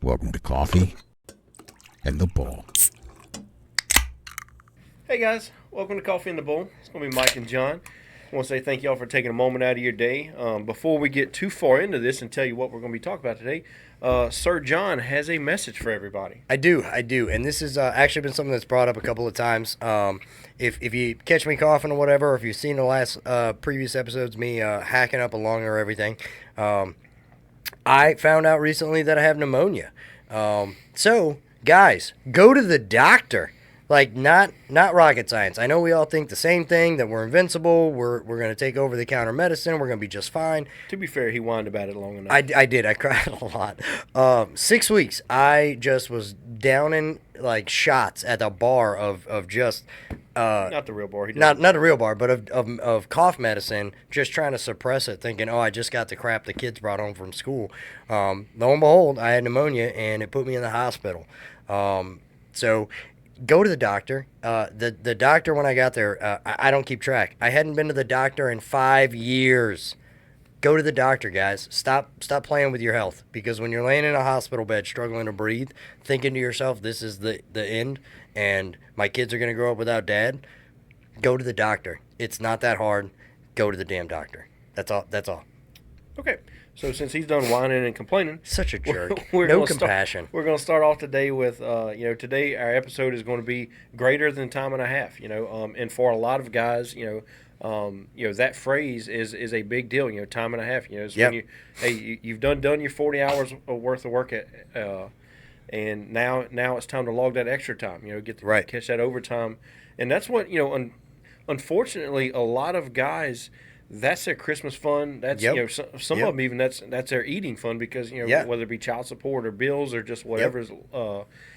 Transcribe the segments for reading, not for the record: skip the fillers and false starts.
Welcome to Coffee and the Bull. Hey guys, welcome to Coffee and the Bull. It's going to be Mike and John. I want to say thank y'all for taking a moment out of your day. Before we get too far into this and tell you what we're going to be talking about today, Sir John has a message for everybody. I do, and this has actually been something that's brought up a couple of times. If you catch me coughing or whatever, or if you've seen the last previous episodes, me hacking up a lung or everything, I found out recently that I have pneumonia. So, guys, go to the doctor. Like, not rocket science. I know we all think the same thing, that we're invincible, we're going to take over-the-counter medicine, we're going to be just fine. To be fair, he whined about it long enough. I did. I cried a lot. 6 weeks, I just was downing, like, shots at the bar of just... not the real bar. Not a real bar, but of cough medicine, just trying to suppress it, thinking, I just got the crap the kids brought home from school. Lo and behold, I had pneumonia, and it put me in the hospital. So... Go to the doctor. The doctor, when I got there, I don't keep track. I hadn't been to the doctor in 5 years. Go to the doctor, guys. Stop playing with your health. Because when you're laying in a hospital bed struggling to breathe, thinking to yourself, this is the end, and my kids are going to grow up without dad, go to the doctor. It's not that hard. Go to the damn doctor. That's all. Okay. So since he's done whining and complaining, such a jerk. We're no compassion. We're going to start off today with, today our episode is going to be greater than time and a half. And for a lot of guys, that phrase is a big deal. Time and a half. It's when you've done your 40 hours worth of work and now it's time to log that extra time. Catch that overtime, and that's what unfortunately, a lot of guys. That's their Christmas fun. That's some of them even that's their eating fun because whether it be child support or bills or just whatever's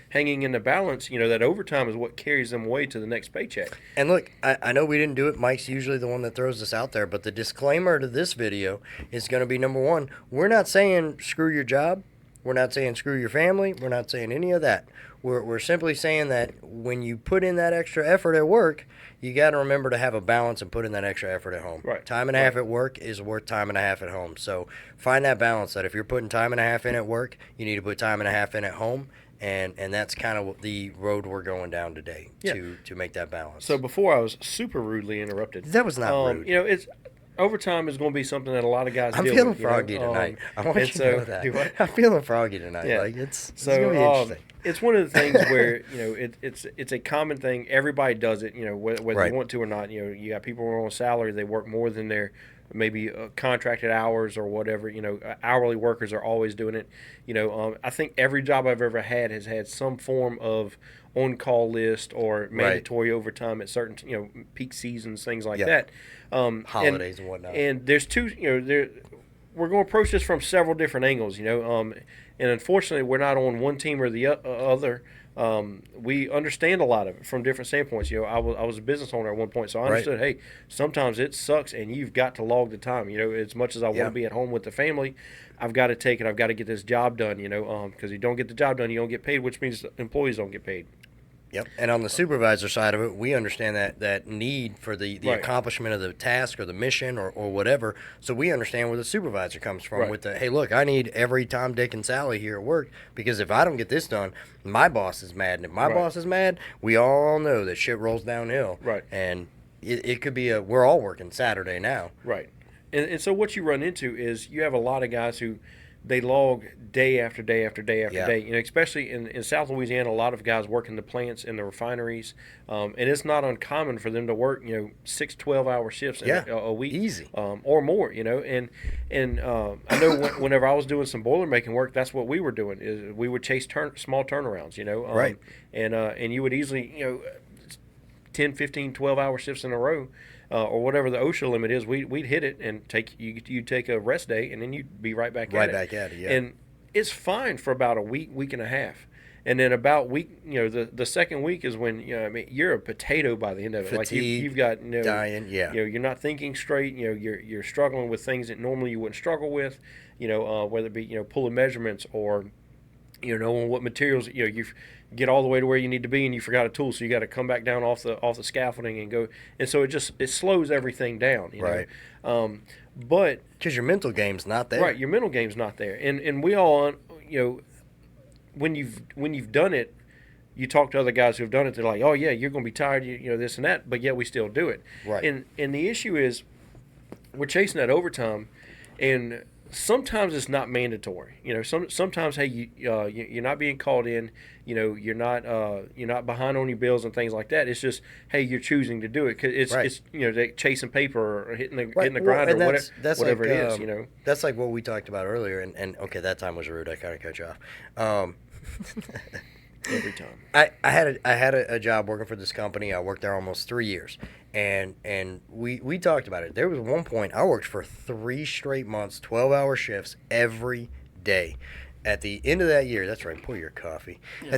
hanging in the balance, that overtime is what carries them away to the next paycheck. And look, I know we didn't do it. Mike's usually the one that throws this out there, but the disclaimer to this video is going to be, number one, we're not saying screw your job. We're not saying screw your family. We're not saying any of that. We're simply saying that when you put in that extra effort at work, you got to remember to have a balance and put in that extra effort at home. Right. Time and a half at work is worth time and a half at home. So find that balance, that if you're putting time and a half in at work, you need to put time and a half in at home. And that's kind of the road we're going down today to make that balance. So before I was super rudely interrupted. That was not rude. It's overtime is going to be something that a lot of guys I'm deal feeling with, froggy tonight. I want you to know that. I'm feeling froggy tonight. Yeah. Like it's going to be interesting. It's one of the things where it's a common thing. Everybody does it. Whether you want to or not. You got people who are on salary. They work more than their maybe contracted hours or whatever. Hourly workers are always doing it. I think every job I've ever had has had some form of on-call list or mandatory overtime at certain peak seasons, things like that. Holidays and whatnot. And there's two. We're going to approach this from several different angles. And unfortunately, we're not on one team or the other. We understand a lot of it from different standpoints. I was a business owner at one point, so I understood. Hey, sometimes it sucks, and you've got to log the time. As much as I want to be at home with the family, I've got to take it. I've got to get this job done. Because you don't get the job done, you don't get paid, which means employees don't get paid. Yep. And on the supervisor side of it, we understand that need for the accomplishment of the task or the mission or whatever. So we understand where the supervisor comes from with the, hey, look, I need every Tom, Dick, and Sally here at work because if I don't get this done, my boss is mad. And if my boss is mad, we all know that shit rolls downhill. Right. And it could be we're all working Saturday now. Right. And so what you run into is you have a lot of guys who they log day after day after day after day. Especially in South Louisiana, a lot of guys work in the plants and the refineries, and it's not uncommon for them to work 6 12-hour shifts in a week, easy, or more. And I know whenever I was doing some boiler making work, that's what we were doing is we would chase small turnarounds. And you would easily 10, 15, 12-hour shifts in a row. Or whatever the OSHA limit is, we'd hit it and you'd take a rest day, and then you'd be right back at it. Yeah. And it's fine for about a week and a half, and then about week, the second week is when you're a potato by the end of it. Fatigue, like you've got dying, you're not thinking straight. You're struggling with things that normally you wouldn't struggle with. Whether it be pulling measurements or on what materials you get all the way to where you need to be and you forgot a tool, so you got to come back down off the scaffolding and go, and so it slows everything down. But because your mental game's not there. Right, your mental game's not there, and we all when you've done it, you talk to other guys who've done it. They're like, oh yeah, you're going to be tired, this and that, but yet we still do it. Right. And the issue is we're chasing that overtime, and sometimes it's not mandatory. Sometimes hey, you're not being called in. You're not behind on your bills and things like that. It's just hey, you're choosing to do it because it's like chasing paper or hitting the grind or whatever it is. That's like what we talked about earlier. And okay, that time was rude. I kind of cut you off. Every time. I had a job working for this company. I worked there almost 3 years, and we talked about it. There was one point I worked for 3 straight months, 12-hour shifts every day. At the end of that year, that's right. Pour your coffee. Yeah,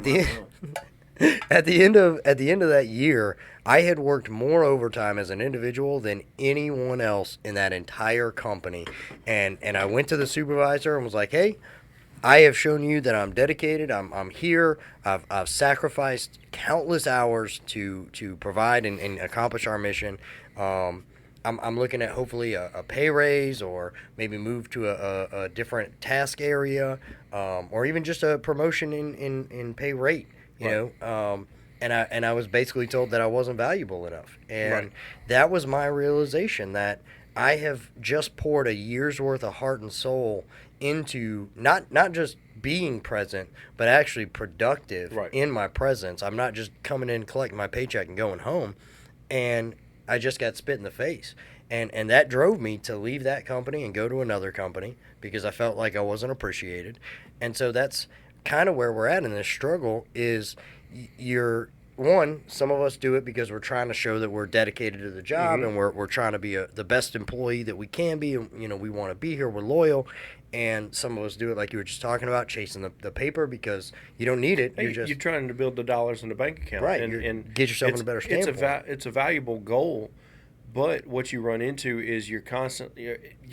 At the end of that year, I had worked more overtime as an individual than anyone else in that entire company, and I went to the supervisor and was like, hey. I have shown you that I'm dedicated. I'm here. I've sacrificed countless hours to provide and accomplish our mission. I'm looking at hopefully a pay raise or maybe move to a different task area, or even just a promotion in pay rate. You know, and I was basically told that I wasn't valuable enough, and that was my realization that I have just poured a year's worth of heart and soul into not just being present, but actually productive in my presence. I'm not just coming in, collecting my paycheck, and going home. And I just got spit in the face. And that drove me to leave that company and go to another company because I felt like I wasn't appreciated. And so that's kind of where we're at in this struggle is some of us do it because we're trying to show that we're dedicated to the job and we're trying to be the best employee that we can be. We want to be here. We're loyal. And some of us do it like you were just talking about, chasing the paper because you don't need it. You're trying to build the dollars in the bank account. Right. And get yourself in a better standpoint. It's a valuable goal, but what you run into is you're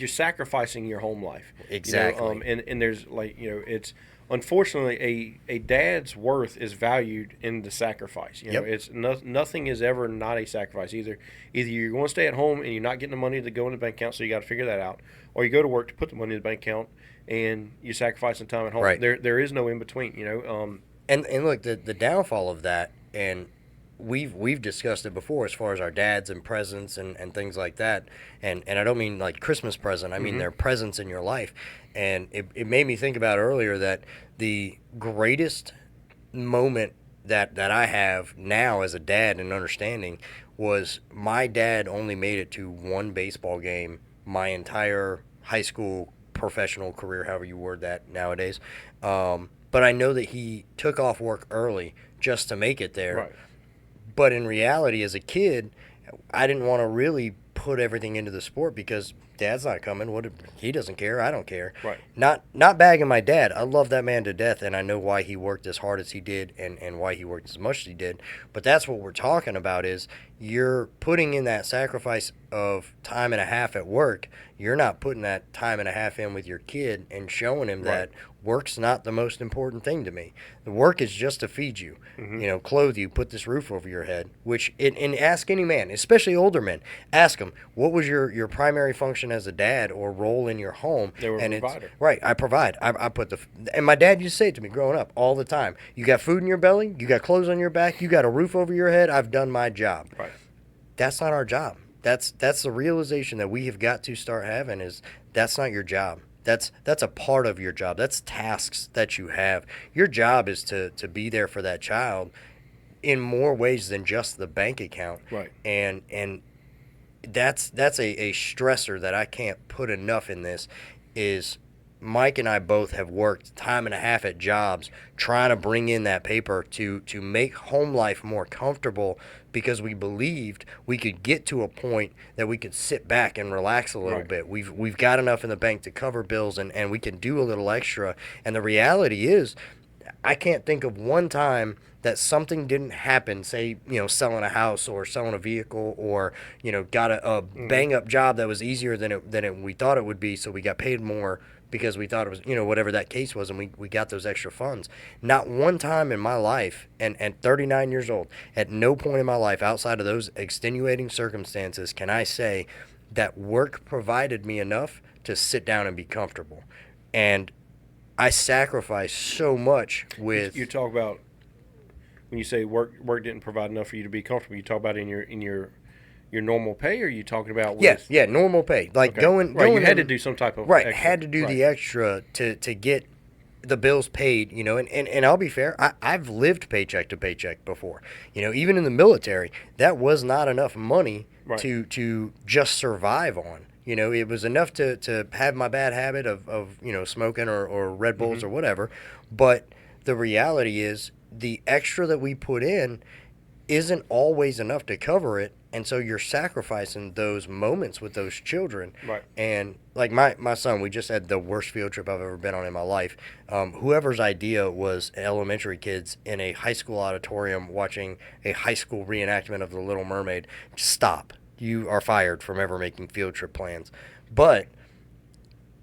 sacrificing your home life. Exactly. And there's it's unfortunately a dad's worth is valued in the sacrifice. It's nothing is ever not a sacrifice. Either you're going to stay at home and you're not getting the money to go in the bank account, so you got to figure that out, or you go to work to put the money in the bank account and you're sacrificing time at home. Right. There is no in between. And look, the downfall of that, and we've discussed it before as far as our dads and presents and things like that. And I don't mean like Christmas present. I mean their presence in your life. And it made me think about earlier that the greatest moment that I have now as a dad and understanding was my dad only made it to one baseball game my entire high school professional career, however you word that nowadays. But I know that he took off work early just to make it there. Right. But in reality, as a kid, I didn't want to really put everything into the sport because Dad's not coming. He doesn't care. I don't care. Right. Not bagging my dad. I love that man to death, and I know why he worked as hard as he did and why he worked as much as he did. But that's what we're talking about is you're putting in that sacrifice of time and a half at work. You're not putting that time and a half in with your kid and showing him that work's not the most important thing to me. The work is just to feed you, clothe you, put this roof over your head, and ask any man, especially older men, ask them, what was your primary function as a dad or role in your home? They were a provider. Right, I provide. I put and my dad used to say it to me growing up all the time. You got food in your belly, you got clothes on your back, you got a roof over your head, I've done my job. Right. That's not our job. That's the realization that we have got to start having is that's not your job. That's a part of your job. That's tasks that you have. Your job is to be there for that child in more ways than just the bank account. Right. And that's a stressor that I can't put enough in this is Mike and I both have worked time and a half at jobs trying to bring in that paper to make home life more comfortable because we believed we could get to a point that we could sit back and relax a little bit. We've got enough in the bank to cover bills and we can do a little extra. And the reality is I can't think of one time that something didn't happen, say, selling a house or selling a vehicle or, got a bang up job that was easier than we thought it would be. So we got paid more because we thought it was, whatever that case was, and we got those extra funds. Not one time in my life, and at 39 years old, at no point in my life outside of those extenuating circumstances can I say that work provided me enough to sit down and be comfortable. And I sacrifice so much with. You talk about when you say work didn't provide enough for you to be comfortable. You talk about in your normal pay, or are you talking about with, Yeah, normal pay. Like okay. going. Right, you had to in- do some type of Right, extra. had to do right. the extra to get the bills paid, and I'll be fair, I've lived paycheck to paycheck before. Even in the military, that was not enough money Right. to just survive on. It was enough to have my bad habit of smoking or Red Bulls Mm-hmm. or whatever. But the reality is the extra that we put in isn't always enough to cover it, and so you're sacrificing those moments with those children. Right. And like my son, we just had the worst field trip I've ever been on in my life. Whoever's idea was elementary kids in a high school auditorium watching a high school reenactment of The Little Mermaid. Stop. You are fired from ever making field trip plans. But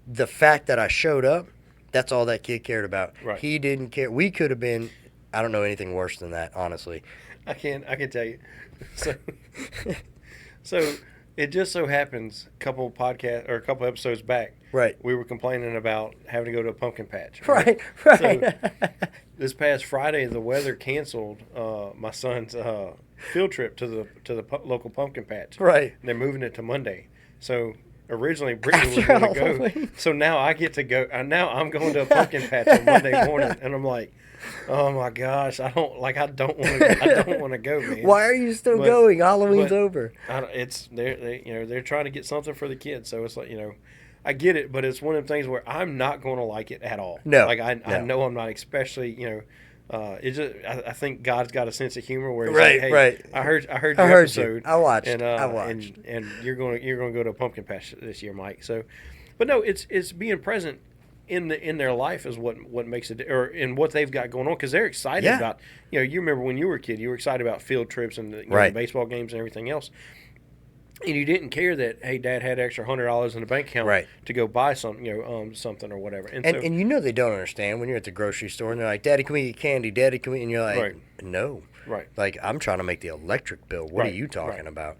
the fact that I showed up, that's all that kid cared about. Right. He didn't care. We could have been, I don't know anything worse than that, honestly. I can tell you. So it just so happens a couple episodes back, Right. we were complaining about having to go to a pumpkin patch. Right. So this past Friday, the weather canceled my son's field trip to the local pumpkin patch. Right. And they're moving it to Monday. So originally Brittany was After going to go. Halloween. So now I get to go. Now I'm going to a pumpkin patch on Monday morning, and I'm like, oh my gosh, I don't want to go, man. Why are you still But- going? Halloween's but over. They're trying to get something for the kids, so it's like, I get it, but it's one of the things where I'm not going to like it at all. No, like I no. know I'm not, especially it's just I think God's got a sense of humor where he's Right, like, hey, right. I heard your I heard you. episode. I watched. and I watched. and you're going to go to a pumpkin patch this year, Mike. So, but no, it's being present in their life is what makes it, or in what they've got going on, because they're excited Yeah. about. You remember when you were a kid, you were excited about field trips and the Right. baseball games and everything else. And you didn't care that, hey, Dad had extra $100 in the bank account Right. to go buy something, something or whatever. And so, And they don't understand when you're at the grocery store and they're like, "Daddy, can we get candy? Daddy, can we?" And you're like, Right. "No." right, Like, I'm trying to make the electric bill. What Right, are you talking right. about?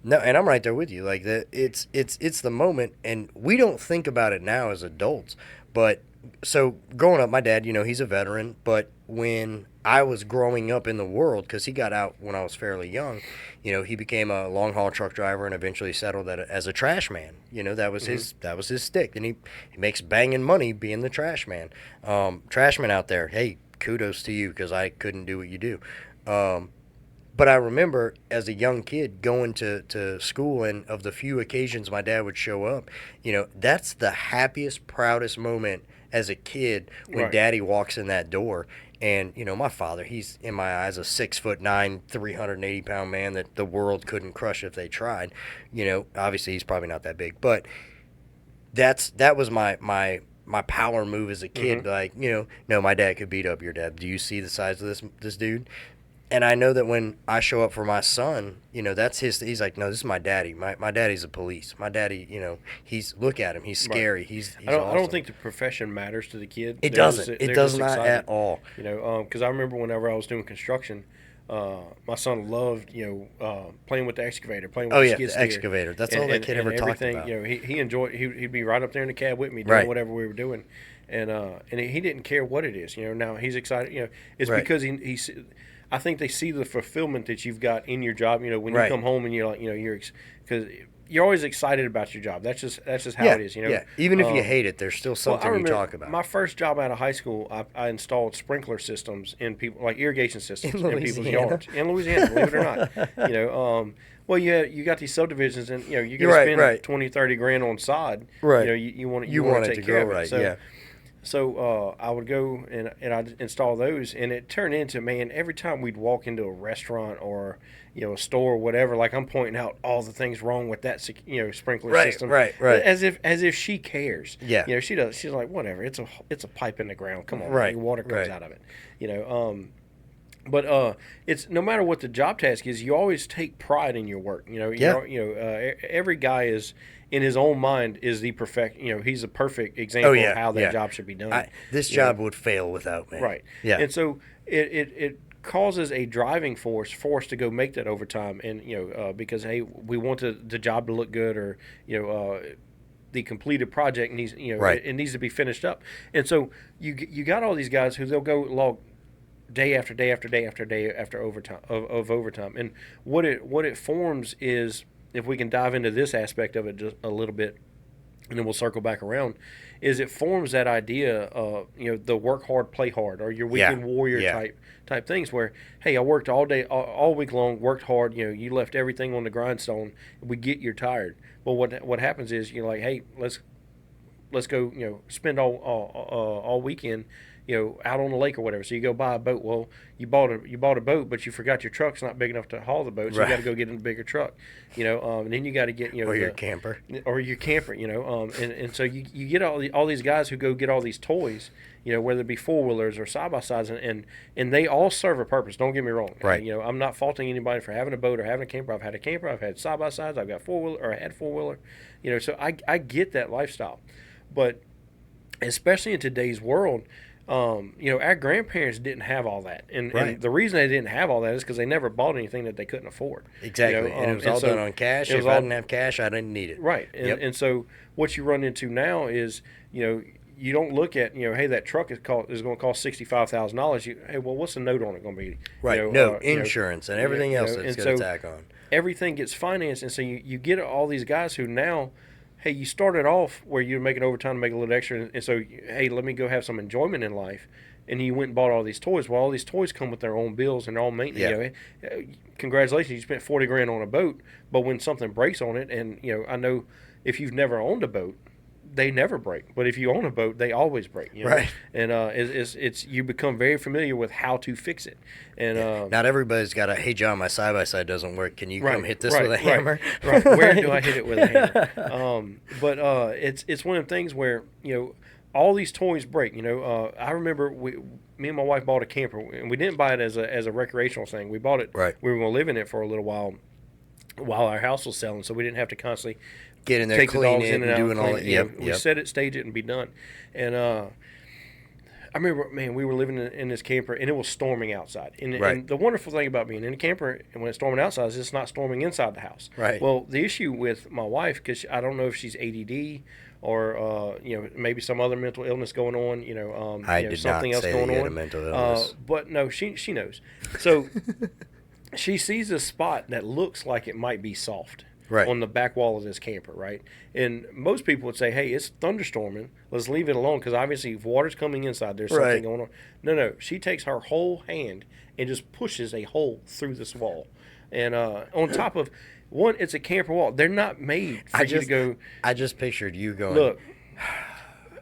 No, and I'm right there with you. Like it's the moment, and we don't think about it now as adults. But so growing up, my dad, he's a veteran. But when I was growing up in the world, because he got out when I was fairly young, he became a long haul truck driver and eventually settled as a trash man. That was his stick, and he makes banging money being the trash man. Trashman out there, hey, kudos to you, because I couldn't do what you do. But I remember as a young kid going to school, and of the few occasions my dad would show up, that's the happiest, proudest moment as a kid when Right. Daddy walks in that door. And, my father, he's, in my eyes, a 6'9", 380-pound man that the world couldn't crush if they tried. Obviously he's probably not that big. But that was my power move as a kid. Mm-hmm. Like, no, my dad could beat up your dad. Do you see the size of this dude? And I know that when I show up for my son, that's he's like, no, this is my daddy. My daddy's a police. My daddy, look at him. He's scary. Right. He's I don't awesome. think the profession matters to the kid. It They're doesn't. just- It they're does just not excited. at all. Because I remember whenever I was doing construction, my son loved, playing with the excavator, playing with Oh, the yeah, skid the steer. excavator. That's all that kid ever talked everything, about. He enjoyed. He'd be right up there in the cab with me doing Right. whatever we were doing, and he didn't care what it is. Now he's excited. It's Right. because he's. I think they see the fulfillment that you've got in your job. When Right. you come home and you're like, because you're always excited about your job. That's just how Yeah, it is. yeah. Even if you hate it, there's still Well, something I you remember talk about. my first job out of high school, I installed sprinkler systems in people, like irrigation systems In in people's Louisiana? yards in Louisiana. Believe it or not, well, you got these subdivisions, and you're going to Right, spend right. 20-30 grand on sod. Right. You want You want want to it take to care grow of it. right, So, yeah. So I would go and I'd install those, and it turned into, man, every time we'd walk into a restaurant or a store or whatever, like I'm pointing out all the things wrong with that sprinkler Right, system, right. as if she cares. Yeah. She does. She's like, whatever. It's a pipe in the ground. Come on, Right, man, water comes right. out of it. But it's no matter what the job task is, you always take pride in your work. Yeah. Every guy is, in his own mind, is the perfect. He's a perfect example yeah, of how that yeah. job should be done. This You job know? would fail without me. Right. Yeah. And so it causes a driving force for us to go make that overtime, and because hey, we want the job to look good, or the completed project needs, Right. it needs to be finished up. And so you got all these guys who they'll go log day after day after day after day after overtime of overtime. And what it forms is, if we can dive into this aspect of it just a little bit, and then we'll circle back around, is it forms that idea of, the work hard, play hard, or your weekend warrior type things where, hey, I worked all day, all week long, worked hard, you left everything on the grindstone. We get you're tired. Well, what happens is you're like, hey, let's go, spend all weekend, out on the lake or whatever. So you go buy a boat. Well, you bought a boat, but you forgot your truck's not big enough to haul the boat, so you got to go get in a bigger truck, and then you got to get, or your camper, and so you get all these guys who go get all these toys, whether it be four wheelers or side by sides, and they all serve a purpose. Don't get me wrong, right? I'm not faulting anybody for having a boat or having a camper. I've had a camper, I've had side by sides, I've got four wheeler, or I had four wheeler, so I get that lifestyle, but especially in today's world. Our grandparents didn't have all that, and the reason they didn't have all that is because they never bought anything that they couldn't afford. Exactly, and it was all done on cash. If I didn't have cash, I didn't need it. Right, and so what you run into now is, you don't look at, hey, that truck is going to cost $65,000. Hey, well, what's the note on it going to be? Right, insurance and everything else that's going to tack on. Everything gets financed, and so you get all these guys who now. Hey, you started off where you're making overtime to make a little extra, and so, hey, let me go have some enjoyment in life, and you went and bought all these toys. Well, all these toys come with their own bills and their own maintenance. Congratulations, you spent $40,000 on a boat, but when something breaks on it, and I know if you've never owned a boat, they never break. But if you own a boat, they always break. Right. And it's you become very familiar with how to fix it. And not everybody's got a, hey John, my side by side doesn't work. Can you come hit this with a hammer? Right. Where do I hit it with a hammer? But it's one of the things where all these toys break. I remember me and my wife bought a camper, and we didn't buy it as a recreational thing. We bought it. Right. We were going to live in it for a little while our house was selling, so we didn't have to constantly get in there, take clean the dogs it, in and out, doing all that. We set it, stage it, and be done. And I remember, man, we were living in this camper, and it was storming outside. And the wonderful thing about being in a camper, and when it's storming outside, is it's not storming inside the house. Right. Well, the issue with my wife, because I don't know if she's ADD or maybe some other mental illness going on. I did something not else say going that you on. had a mental illness. But no, she knows. So she sees a spot that looks like it might be soft. Right. On the back wall of this camper, right? And most people would say, hey, it's thunderstorming. Let's leave it alone, because obviously if water's coming inside, there's something going on. No. She takes her whole hand and just pushes a hole through this wall. And on top of, one, it's a camper wall. They're not made for you to go. I just pictured you going. Look,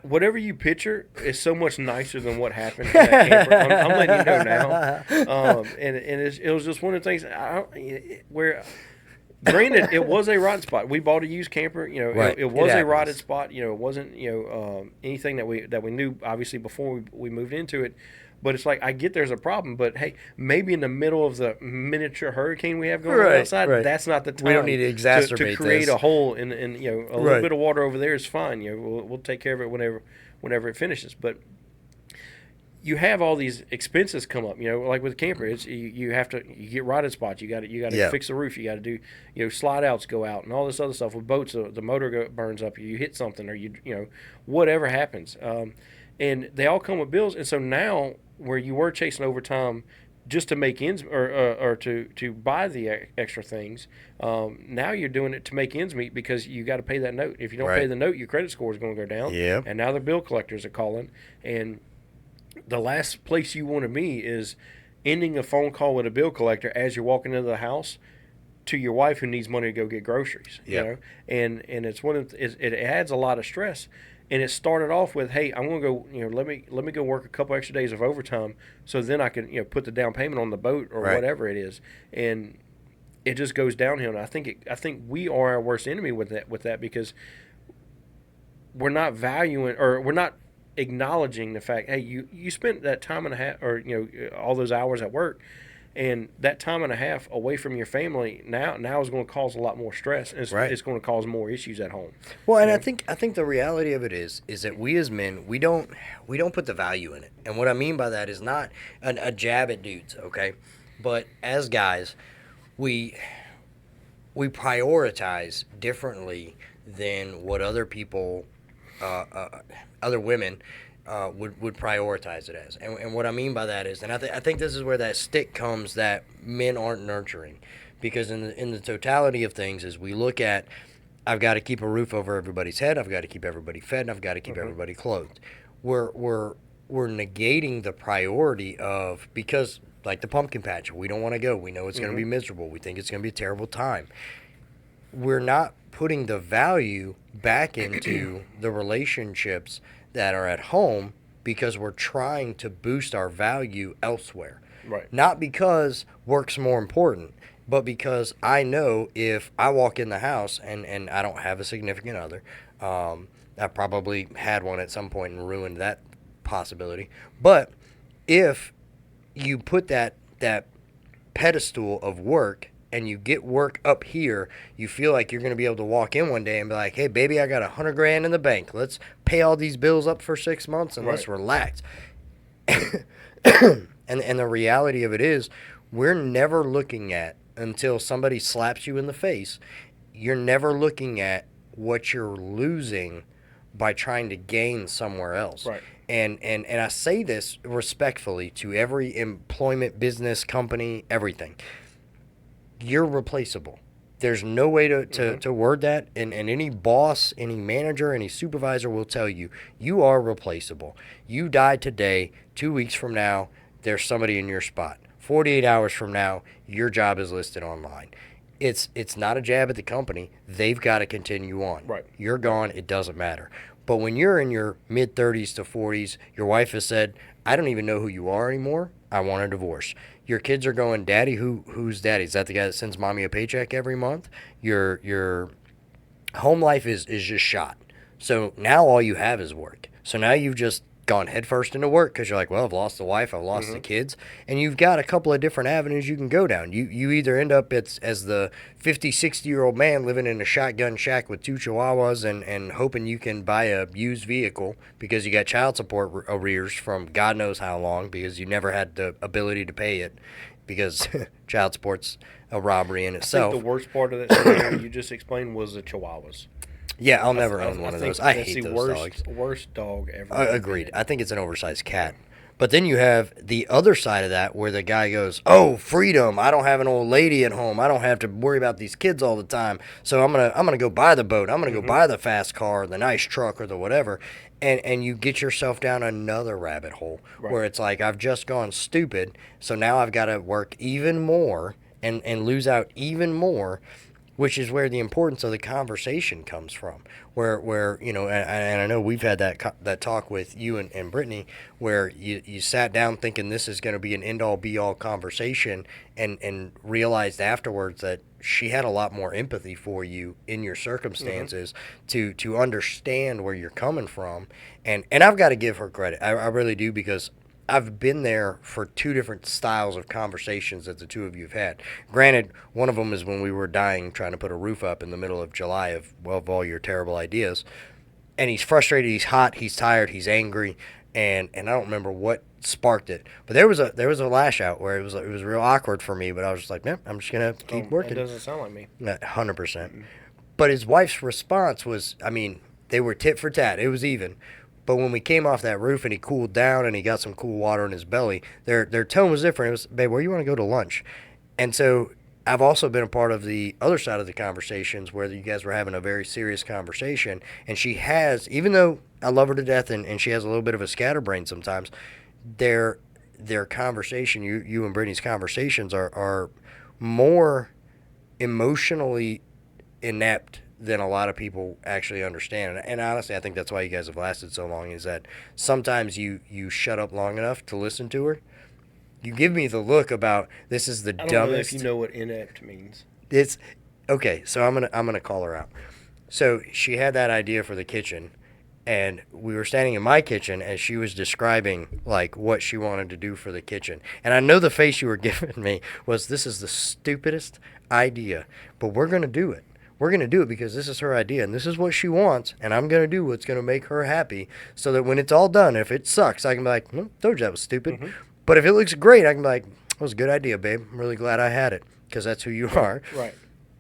whatever you picture is so much nicer than what happened in that camper. I'm letting you know now. And it was just one of the things where... Granted, it was a rotted spot. We bought a used camper. It was a rotted spot. It wasn't anything that we knew obviously before we moved into it. But it's like, I get there's a problem, but hey, maybe in the middle of the miniature hurricane we have going on outside, that's not the time. We don't need to exacerbate to create a hole in a little bit of water over there is fine. We'll take care of it whenever it finishes. But you have all these expenses come up, like with a camper. It's you get rotted spots. You got to fix the roof. You got to do slide outs go out and all this other stuff. With boats, the motor burns up. You hit something or whatever happens, and they all come with bills. And so now, where you were chasing overtime just to make ends or to buy the extra things, now you're doing it to make ends meet because you got to pay that note. If you don't pay the note, your credit score is going to go down. Yeah. And now the bill collectors are calling and. The last place you want to be is ending a phone call with a bill collector as you're walking into the house to your wife who needs money to go get groceries. And it's it adds a lot of stress. And it started off with, hey, I'm gonna go, let me go work a couple extra days of overtime so then I can put the down payment on the boat or whatever it is. And it just goes downhill. And I think we are our worst enemy with that because we're not valuing or we're not acknowledging the fact, hey, you spent that time and a half or all those hours at work, and that time and a half away from your family now is going to cause a lot more stress, and it's going to cause more issues at home. Well, and I think the reality of it is that we as men, we don't put the value in it. And what I mean by that is not a jab at dudes, okay? But as guys, we prioritize differently than what other people, other women, would prioritize it as. And what I mean by that is, and I think this is where that stick comes that men aren't nurturing, because in the totality of things, is we look at, I've got to keep a roof over everybody's head, I've got to keep everybody fed, and I've got to keep everybody clothed. We're negating the priority of, because like the pumpkin patch, we don't want to go. We know it's going to be miserable. We think it's going to be a terrible time. We're not putting the value back into the relationships that are at home, because we're trying to boost our value elsewhere. Right. Not because work's more important, but because I know if I walk in the house and I don't have a significant other, I probably had one at some point and ruined that possibility. But if you put that pedestal of work and you get work up here, you feel like you're going to be able to walk in one day and be like, hey, baby, I got $100,000 in the bank. Let's pay all these bills up for 6 months and let's relax. And the reality of it is, we're never looking at, until somebody slaps you in the face, you're never looking at what you're losing by trying to gain somewhere else. Right. And I say this respectfully to every employment, business, company, everything. You're replaceable. There's no way to word that. And any boss, any manager, any supervisor will tell you, you are replaceable. You die today, 2 weeks from now, there's somebody in your spot. 48 hours from now, your job is listed online. It's not a jab at the company. They've got to continue on. Right. You're gone. It doesn't matter. But when you're in your mid-30s to 40s, your wife has said, I don't even know who you are anymore. I want a divorce. Your kids are going, Daddy, who's Daddy? Is that the guy that sends Mommy a paycheck every month? Your home life is just shot. So now all you have is work. So now you've just gone headfirst into work because you're like, well, I've lost the wife, I've lost the kids, and you've got a couple of different avenues you can go down. You either end up as the 50, 60-year-old man living in a shotgun shack with 2 chihuahuas and hoping you can buy a used vehicle because you got child support arrears from God knows how long because you never had the ability to pay it because child support's a robbery in itself. I think the worst part of that scenario you just explained was the chihuahuas. Yeah, I'll never own one of those. I hate those dogs. Worst dog ever. Agreed. I think it's an oversized cat. But then you have the other side of that where the guy goes, oh, freedom. I don't have an old lady at home. I don't have to worry about these kids all the time. So I'm gonna go buy the boat. I'm gonna go buy the fast car, the nice truck, or the whatever. And you get yourself down another rabbit hole where it's like, I've just gone stupid. So now I've got to work even more and lose out even more, which is where the importance of the conversation comes from. Where you know, and I know we've had that talk with you and Brittany, where you sat down thinking this is going to be an end-all, be-all conversation, and realized afterwards that she had a lot more empathy for you in your circumstances to understand where you're coming from. And I've got to give her credit. I really do, because I've been there for 2 different styles of conversations that the two of you have had. Granted, one of them is when we were dying trying to put a roof up in the middle of July of all your terrible ideas. And he's frustrated, he's hot, he's tired, he's angry, and I don't remember what sparked it. But there was a lash out where it was real awkward for me, but I was just like, man, I'm just going to keep working. It doesn't sound like me. 100%. But his wife's response was, I mean, they were tit for tat. It was even. But when we came off that roof and he cooled down and he got some cool water in his belly, their tone was different. It was, babe, where you want to go to lunch? And so I've also been a part of the other side of the conversations where you guys were having a very serious conversation. And she has, even though I love her to death and she has a little bit of a scatterbrain sometimes, their conversation, you and Brittany's conversations are more emotionally inept than a lot of people actually understand. And honestly, I think that's why you guys have lasted so long, is that sometimes you shut up long enough to listen to her. You give me the look about, this is the dumbest. I don't know if you know what inept means. It's okay, so I'm gonna call her out. So she had that idea for the kitchen, and we were standing in my kitchen as she was describing like what she wanted to do for the kitchen. And I know the face you were giving me was, this is the stupidest idea, but we're gonna do it. We're going to do it because this is her idea and this is what she wants, and I'm going to do what's going to make her happy, so that when it's all done, if it sucks, I can be like, told you that was stupid. But if it looks great, I can be like, that was a good idea, babe. I'm really glad I had it, because that's who you are. Right.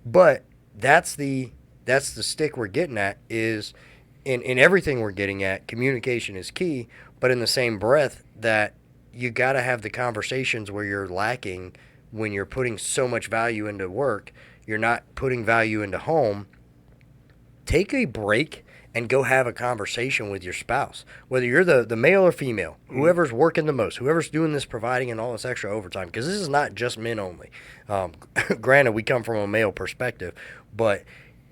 But that's the that's the stick we're getting at is in everything we're getting at, communication is key, but in the same breath that you got to have the conversations where you're lacking when you're putting so much value into work, you're not putting value into home. Take a break and go have a conversation with your spouse, whether you're the male or female, whoever's working the most, whoever's doing this, providing and all this extra overtime, because this is not just men only. Granted, we come from a male perspective, but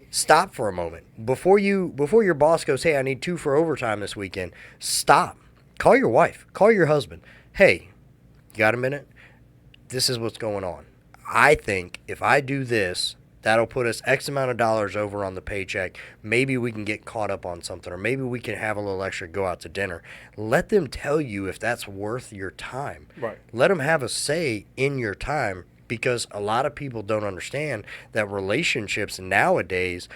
stop for a moment. Before your boss goes, hey, I need 2 for overtime this weekend, stop. Call your wife. Call your husband. Hey, you got a minute? This is what's going on. I think if I do this, that'll put us X amount of dollars over on the paycheck. Maybe we can get caught up on something, or maybe we can have a little extra, go out to dinner. Let them tell you if that's worth your time. Right. Let them have a say in your time, because a lot of people don't understand that relationships nowadays,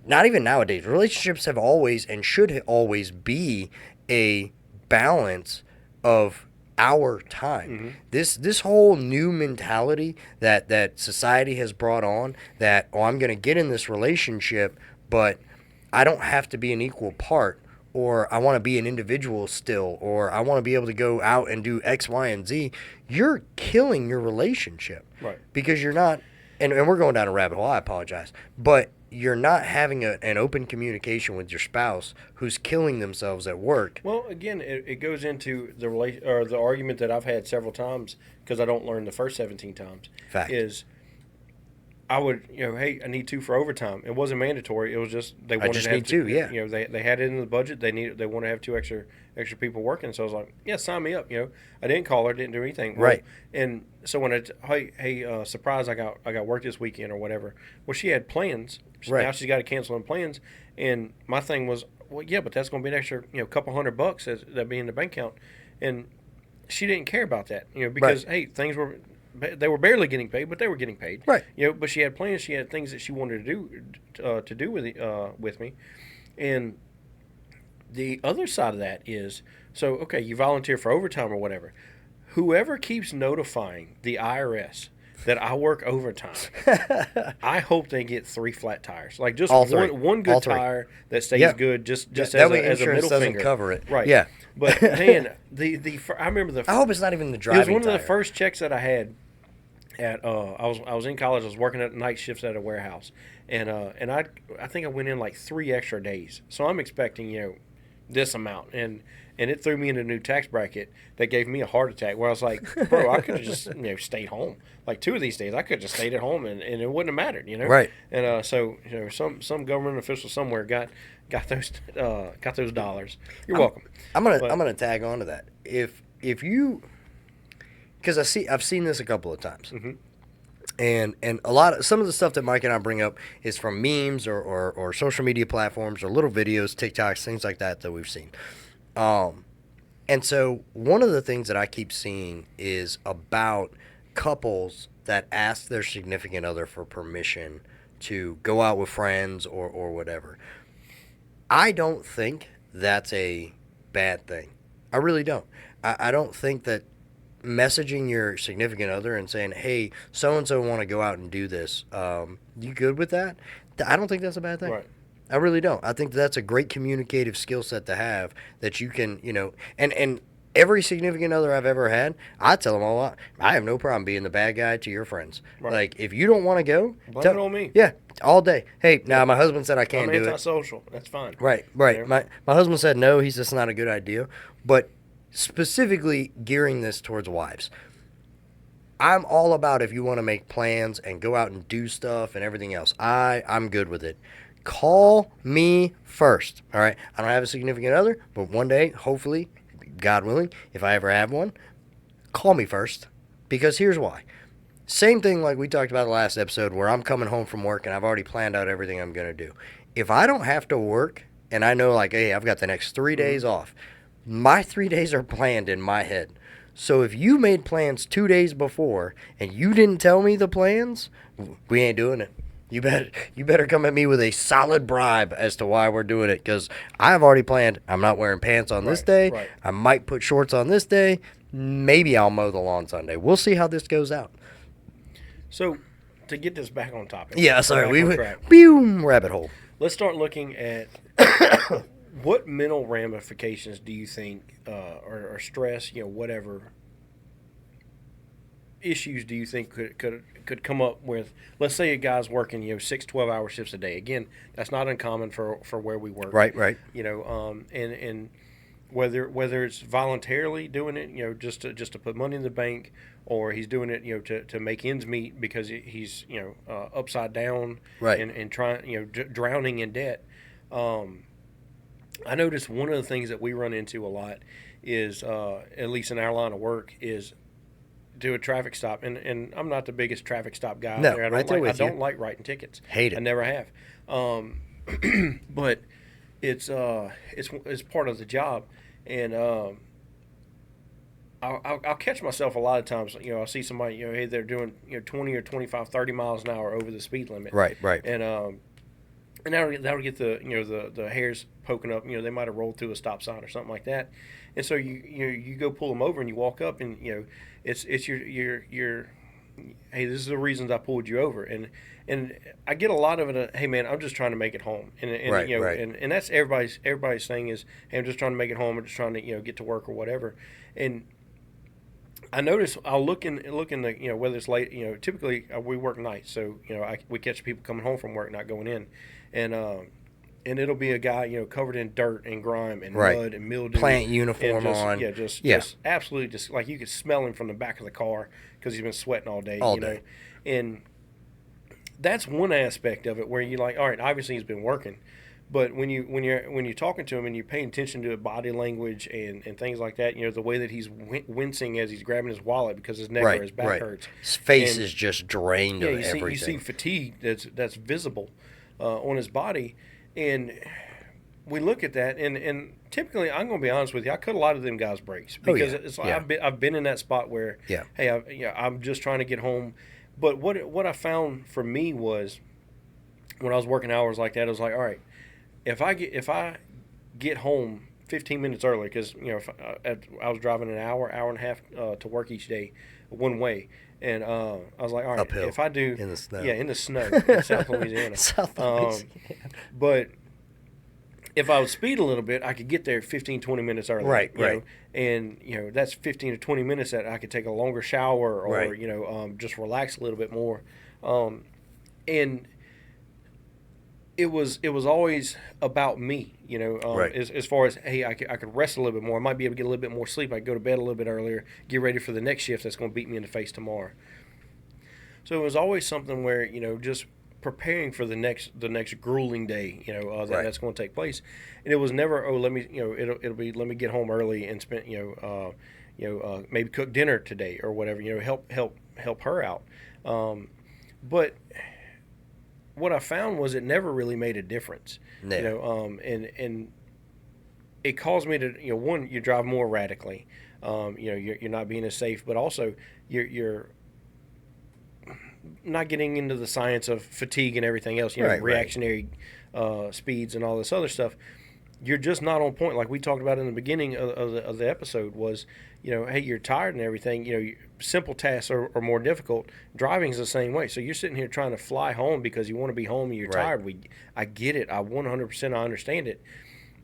not even nowadays, relationships have always and should always be a balance of our time. This whole new mentality that society has brought on, that I'm going to get in this relationship, but I don't have to be an equal part, or I want to be an individual still, or I want to be able to go out and do X, Y, and Z. You're killing your relationship, Right? because you're not. And we're going down a rabbit hole. I apologize, but you're not having an open communication with your spouse who's killing themselves at work. Well, again, it goes into the argument that I've had several times, because I don't learn the first 17 times. Fact. Is I would, hey, I need 2 for overtime. It wasn't mandatory. It was just they wanted just to have need 2, yeah. They had it in the budget. They want to have 2 extra people working. So I was like, yeah, sign me up. I didn't call her, didn't do anything. Well, Right. And so when surprise, I got work this weekend or whatever. Well, she had plans. Right. Now she's got to cancel them plans. And my thing was, well, yeah, but that's going to be an extra, couple $100 that be in the bank account. And she didn't care about that, because Right. hey, they were barely getting paid, but they were getting paid. Right. But she had plans. She had things that she wanted to do with me, and the other side of that is, so okay, you volunteer for overtime or whatever. Whoever keeps notifying the IRS that I work overtime, I hope they get 3 flat tires, like just All 3. one good All 3. tire that stays Yeah. good, just That as way a insurance middle doesn't finger. cover it. Right. Yeah. But man, I remember the I hope it's not even the it driving was one of the tire. first checks that I had at I was in college. I was working at night shifts at a warehouse, and I think I went in like 3 extra days. So I'm expecting this amount, and it threw me in a new tax bracket that gave me a heart attack. Where I was like, bro, I could have just stayed home. Like 2 of these days, I could have just stayed at home, and it wouldn't have mattered, Right. And so some government official somewhere got those dollars. You're welcome. I'm gonna tag on to that. If you, because I've seen this a couple of times, and some of the stuff that Mike and I bring up is from memes or social media platforms or little videos, TikToks, things like that we've seen. And so one of the things that I keep seeing is about couples that ask their significant other for permission to go out with friends or whatever. I don't think that's a bad thing. I really don't. I don't think that messaging your significant other and saying, hey, so-and-so want to go out and do this, you good with that? I don't think that's a bad thing. Right. I really don't. I think that's a great communicative skill set to have, that you can, and every significant other I've ever had, I tell them all, I have no problem being the bad guy to your friends. Right. Like, if you don't want to go, Blame it on me. Yeah, all day. Hey, now my husband said I can't I'm do it. antisocial. That's fine. Right. You know? My husband said no, he's just not a good idea. But specifically gearing this towards wives, I'm all about if you want to make plans and go out and do stuff and everything else. I'm good with it. Call me first, all right? I don't have a significant other, but one day, hopefully, God willing, if I ever have one, call me first, because here's why. Same thing like we talked about the last episode, where I'm coming home from work and I've already planned out everything I'm going to do. If I don't have to work and I know, like, hey, I've got the next 3 days off, my 3 days are planned in my head. So if you made plans 2 days before and you didn't tell me the plans, we ain't doing it. You better come at me with a solid bribe as to why we're doing it, because I've already planned. I'm not wearing pants on this day. Right. I might put shorts on this day. Maybe I'll mow the lawn Sunday. We'll see how this goes out. So to get this back on topic. Yeah, sorry, we went went rabbit hole. Let's start looking at what mental ramifications do you think, or stress, whatever issues do you think could come up with? Let's say a guy's working 6 12-hour shifts a day. Again, that's not uncommon for where we work. Right. And whether it's voluntarily doing it, just to put money in the bank, or he's doing it, to make ends meet because he's upside down, right, and trying, drowning in debt. I noticed one of the things that we run into a lot is, at least in our line of work, is do a traffic stop, and I'm not the biggest traffic stop guy out there. I don't like writing tickets. Hate it. I never have. But it's part of the job, and I'll catch myself a lot of times. I'll see somebody, hey, they're doing 20 or 25, 30 miles an hour over the speed limit. Right. And that'll get the hairs poking up. They might have rolled through a stop sign or something like that. And so you go pull them over and you walk up, and it's your hey, this is the reasons I pulled you over. And I get a lot of it. Hey man, I'm just trying to make it home. And right. And that's everybody's thing is, hey, I'm just trying to make it home. I'm just trying to get to work or whatever. And I notice I'll look in the whether it's late. Typically we work nights, so we catch people coming home from work, not going in, and it'll be a guy covered in dirt and grime and mud and mildew, plant uniform on, just absolutely just like you could smell him from the back of the car because he's been sweating all day, and that's one aspect of it where you're like, all right, obviously he's been working. But when you're talking to him and you're paying attention to body language and things like that, the way that he's wincing as he's grabbing his wallet because his neck or his back hurts, his face is just drained of everything. You see fatigue that's visible on his body, and we look at that, and typically, I'm going to be honest with you, I cut a lot of them guys' brakes because it's like I've been in that spot where hey, I'm just trying to get home. But what I found for me was when I was working hours like that, I was like, all right. If I get home 15 minutes early, because if I was driving an hour and a half to work each day, one way, and I was like, all right, uphill, if I do in the snow, in South Louisiana, but if I would speed a little bit, I could get there 15, 20 minutes early, right, and that's 15 to 20 minutes that I could take a longer shower or just relax a little bit more, and it was always about me, as far as, hey, I could rest a little bit more. I might be able to get a little bit more sleep. I could go to bed a little bit earlier, get ready for the next shift that's going to beat me in the face tomorrow. So it was always something where, just preparing for the next grueling day, that's going to take place. And it was never, let me, it'll be, let me get home early and spend, maybe cook dinner today or whatever, help her out. But what I found was it never really made a difference, and it caused me to, one, you drive more erratically, you're not being as safe, but also you're not getting into the science of fatigue and everything else, reactionary speeds and all this other stuff. You're just not on point. Like we talked about in the beginning of the episode was, hey, you're tired and everything. Simple tasks are more difficult. Driving's the same way. So you're sitting here trying to fly home because you want to be home and you're tired. I get it. I 100% I understand it.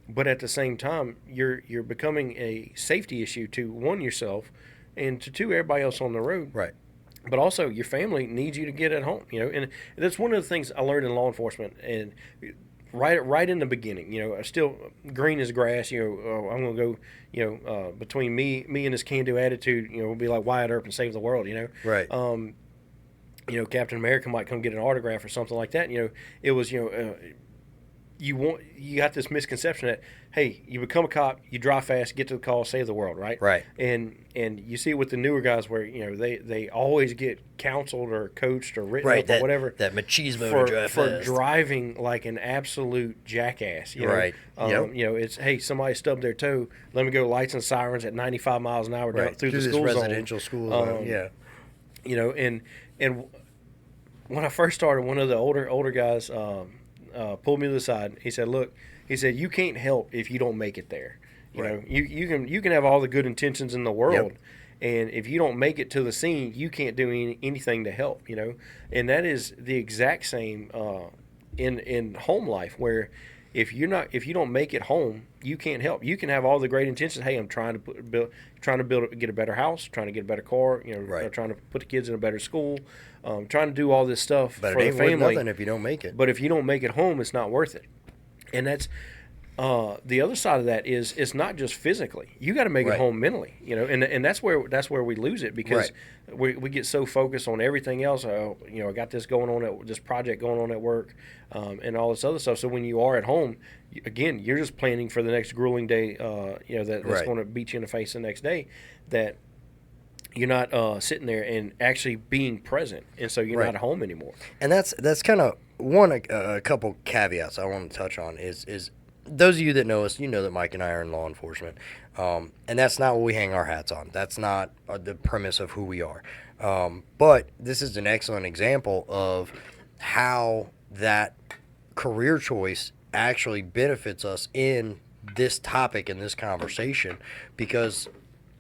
But at the same time, you're becoming a safety issue to, one, yourself, and to two, everybody else on the road. Right. But also your family needs you to get at home. And that's one of the things I learned in law enforcement. And right in the beginning, still green as grass. I'm gonna go. Between me and this can-do attitude, we'll be like Wyatt Earp and save the world. Right. Captain America might come get an autograph or something like that. It was you got this misconception that, hey, you become a cop, you drive fast, get to the call, save the world, right? Right. And you see with the newer guys where they always get counseled or coached or written up or whatever that machismo for driving like an absolute jackass. Right. It's, hey, somebody stubbed their toe, let me go lights and sirens at 95 miles an hour down through the school zone. Residential school zone. And when I first started, one of the older guys pulled me to the side. He said, "Look," he said, "you can't help if you don't make it there. You can have all the good intentions in the world, And if you don't make it to the scene, you can't do anything to help, And that is the exact same in home life, where if you don't make it home, you can't help. You can have all the great intentions. Hey, I'm trying to get a better house, trying to get a better car, Right. trying to put the kids in a better school, trying to do all this stuff But for it the ain't worth family. nothing if you don't make it. But if you don't make it home, it's not worth it. And that's the other side of that is it's not just physically. You got to make Right. it home mentally, and that's where we lose it, because we get so focused on everything else. I got this going on this project going on at work, and all this other stuff. So when you are at home, again, you're just planning for the next grueling day. That's Right. going to beat you in the face the next day. That you're not sitting there and actually being present, and so you're Right. not at home anymore. And that's kind of a couple caveats I want to touch on is those of you that know us, you know that Mike and I are in law enforcement, and that's not what we hang our hats on. That's not the premise of who we are. But this is an excellent example of how that career choice actually benefits us in this topic, in this conversation, because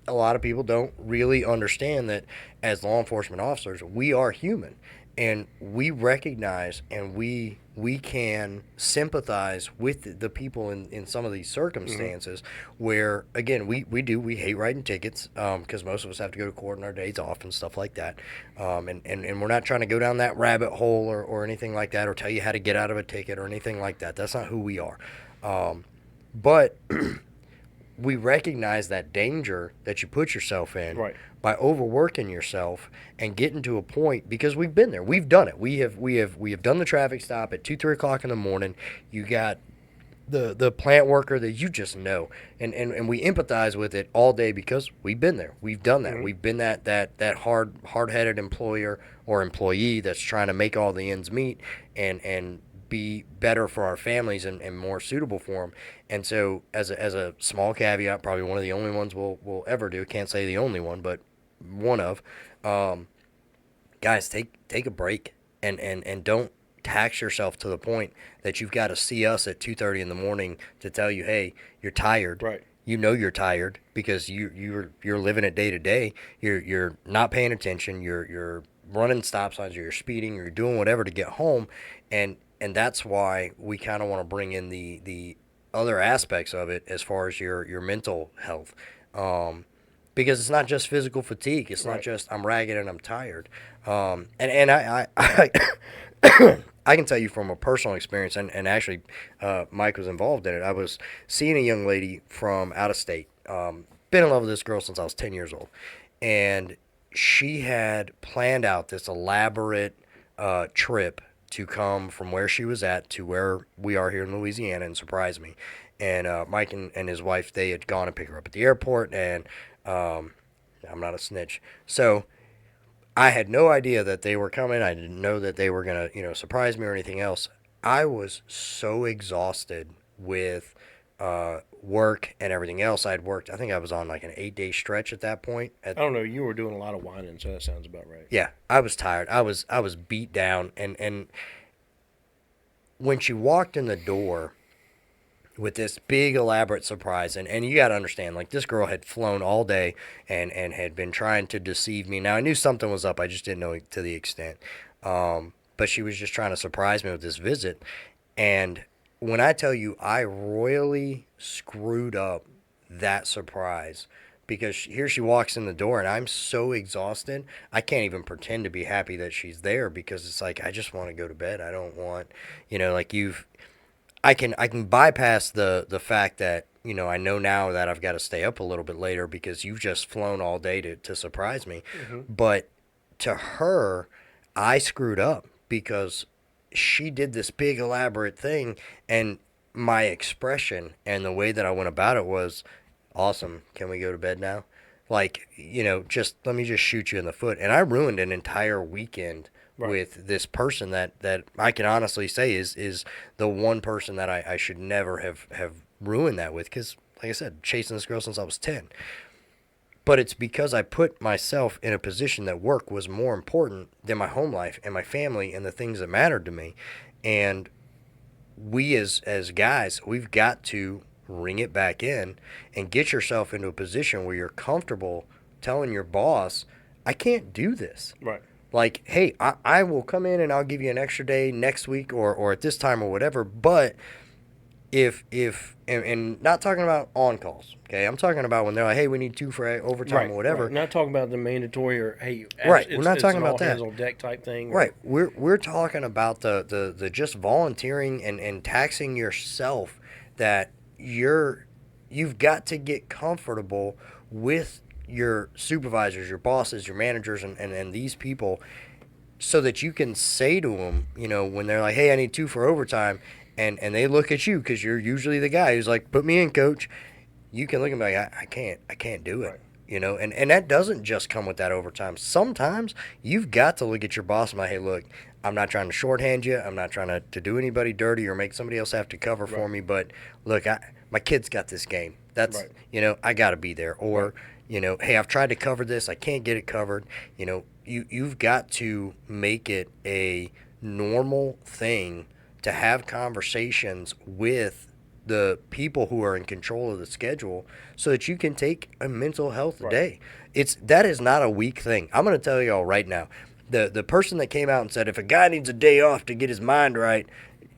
a lot of people don't really understand that as law enforcement officers, we are human, and we recognize and we can sympathize with the people in some of these circumstances where, again, we hate writing tickets because most of us have to go to court on our days off and stuff like that. And we're not trying to go down that rabbit hole or anything like that, or tell you how to get out of a ticket or anything like that. That's not who we are. But we recognize that danger that you put yourself in Right. by overworking yourself and getting to a point, because we've been there, we've done it. We have done the traffic stop at 2-3 o'clock in the morning. You got the plant worker that you just know, and we empathize with it all day because we've been there, we've done that. We've been that hard-headed employer or employee that's trying to make all the ends meet and be better for our families and more suitable for them. And so as a small caveat, probably one of the only ones we'll ever do, can't say the only one, but one of, guys, take a break and don't tax yourself to the point that you've got to see us at 2:30 in the morning to tell you, hey, you're tired. Right. You know you're tired because you're living it day to day. You're not paying attention. You're running stop signs. Or you're speeding. You're doing whatever to get home, and that's why we kind of want to bring in the other aspects of it as far as your mental health, because it's not just physical fatigue. It's not just I'm ragged and I'm tired, and I I can tell you from a personal experience, and actually Mike was involved in it. I was seeing a young lady from out of state. Been in love with this girl since I was 10 years old, and she had planned out this elaborate trip to come from where she was at to where we are here in Louisiana and surprise me. And Mike and his wife, they had gone to pick her up at the airport, and I'm not a snitch. So I had no idea that they were coming. I didn't know that they were going to, surprise me or anything else. I was so exhausted with work and everything else. I'd worked, I think I was on like an 8-day stretch at that point. I don't know. You were doing a lot of whining, so that sounds about right. Yeah, I was tired. I was beat down, and when she walked in the door with this big elaborate surprise, and you got to understand, like, this girl had flown all day and had been trying to deceive me. Now I knew something was up, I just didn't know to the extent. But she was just trying to surprise me with this visit, and when I tell you I royally screwed up that surprise, because here she walks in the door and I'm so exhausted, I can't even pretend to be happy that she's there, because it's like I just want to go to bed. I don't want, like I can bypass the fact that, I know now that I've got to stay up a little bit later because you've just flown all day to surprise me. But to her, I screwed up because she did this big elaborate thing, and my expression and the way that I went about it was, awesome, can we go to bed now? Like, just let me just shoot you in the foot. And I ruined an entire weekend with this person that I can honestly say is the one person that I should never have ruined that with, because, like I said, chasing this girl since I was 10. But it's because I put myself in a position that work was more important than my home life and my family and the things that mattered to me. And we as guys, we've got to ring it back in and get yourself into a position where you're comfortable telling your boss, I can't do this. Right. Like, hey, I will come in and I'll give you an extra day next week or at this time or whatever. But and not talking about on calls, okay? I'm talking about when they're like, hey, we need 2 for overtime or whatever. Right. Not talking about the mandatory or hey, right. We're not talking about all that. hands on deck type thing. Right. We're talking about the just volunteering and taxing yourself that you've got to get comfortable with your supervisors, your bosses, your managers, and these people, so that you can say to them, when they're like, hey, I need 2 for overtime, and they look at you because you're usually the guy who's like, put me in, coach. You can look at them like, I can't do it. Right. And that doesn't just come with that overtime. Sometimes you've got to look at your boss and like, hey, look, I'm not trying to shorthand you. I'm not trying to do anybody dirty or make somebody else have to cover for me. But look, my kid's got this game. That's, I got to be there. Or, hey, I've tried to cover this. I can't get it covered. You've got to make it a normal thing to have conversations with the people who are in control of the schedule so that you can take a mental health day. That is not a weak thing. I'm going to tell y'all right now, the person that came out and said if a guy needs a day off to get his mind right,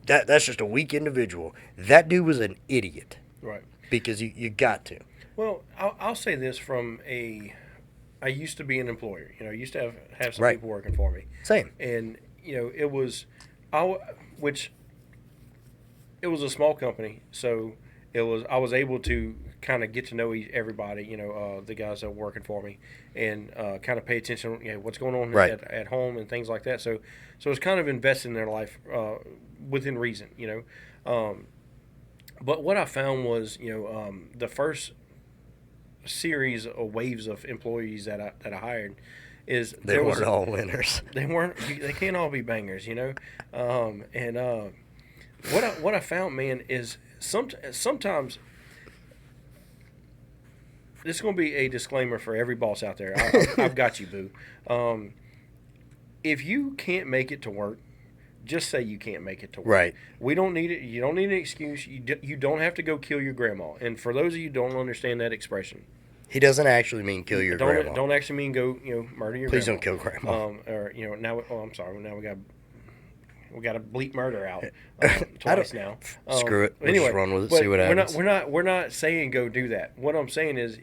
that's just a weak individual. That dude was an idiot. Right. Because you got to. Well, I'll say this I used to be an employer. I used to have some people working for me. Same. And, it was it was a small company, so I was able to kind of get to know everybody, the guys that were working for me, and kind of pay attention, what's going on at home and things like that. So it's kind of invested in their life within reason, But what I found was, the first series of waves of employees that I hired is they weren't all winners. They can't all be bangers, What I found, man, is sometimes this is going to be a disclaimer for every boss out there. I've got you, boo. If you can't make it to work, just say you can't make it to work. Right. We don't need it. You don't need an excuse. You don't have to go kill your grandma. And for those of you who don't understand that expression, he doesn't actually mean kill your grandma. Don't actually mean go murder your Please grandma. don't kill grandma. Or now. Oh, I'm sorry. Now we got to bleep murder out twice now. Screw it. We'll just run with it. See what happens. We're not saying go do that. What I'm saying is,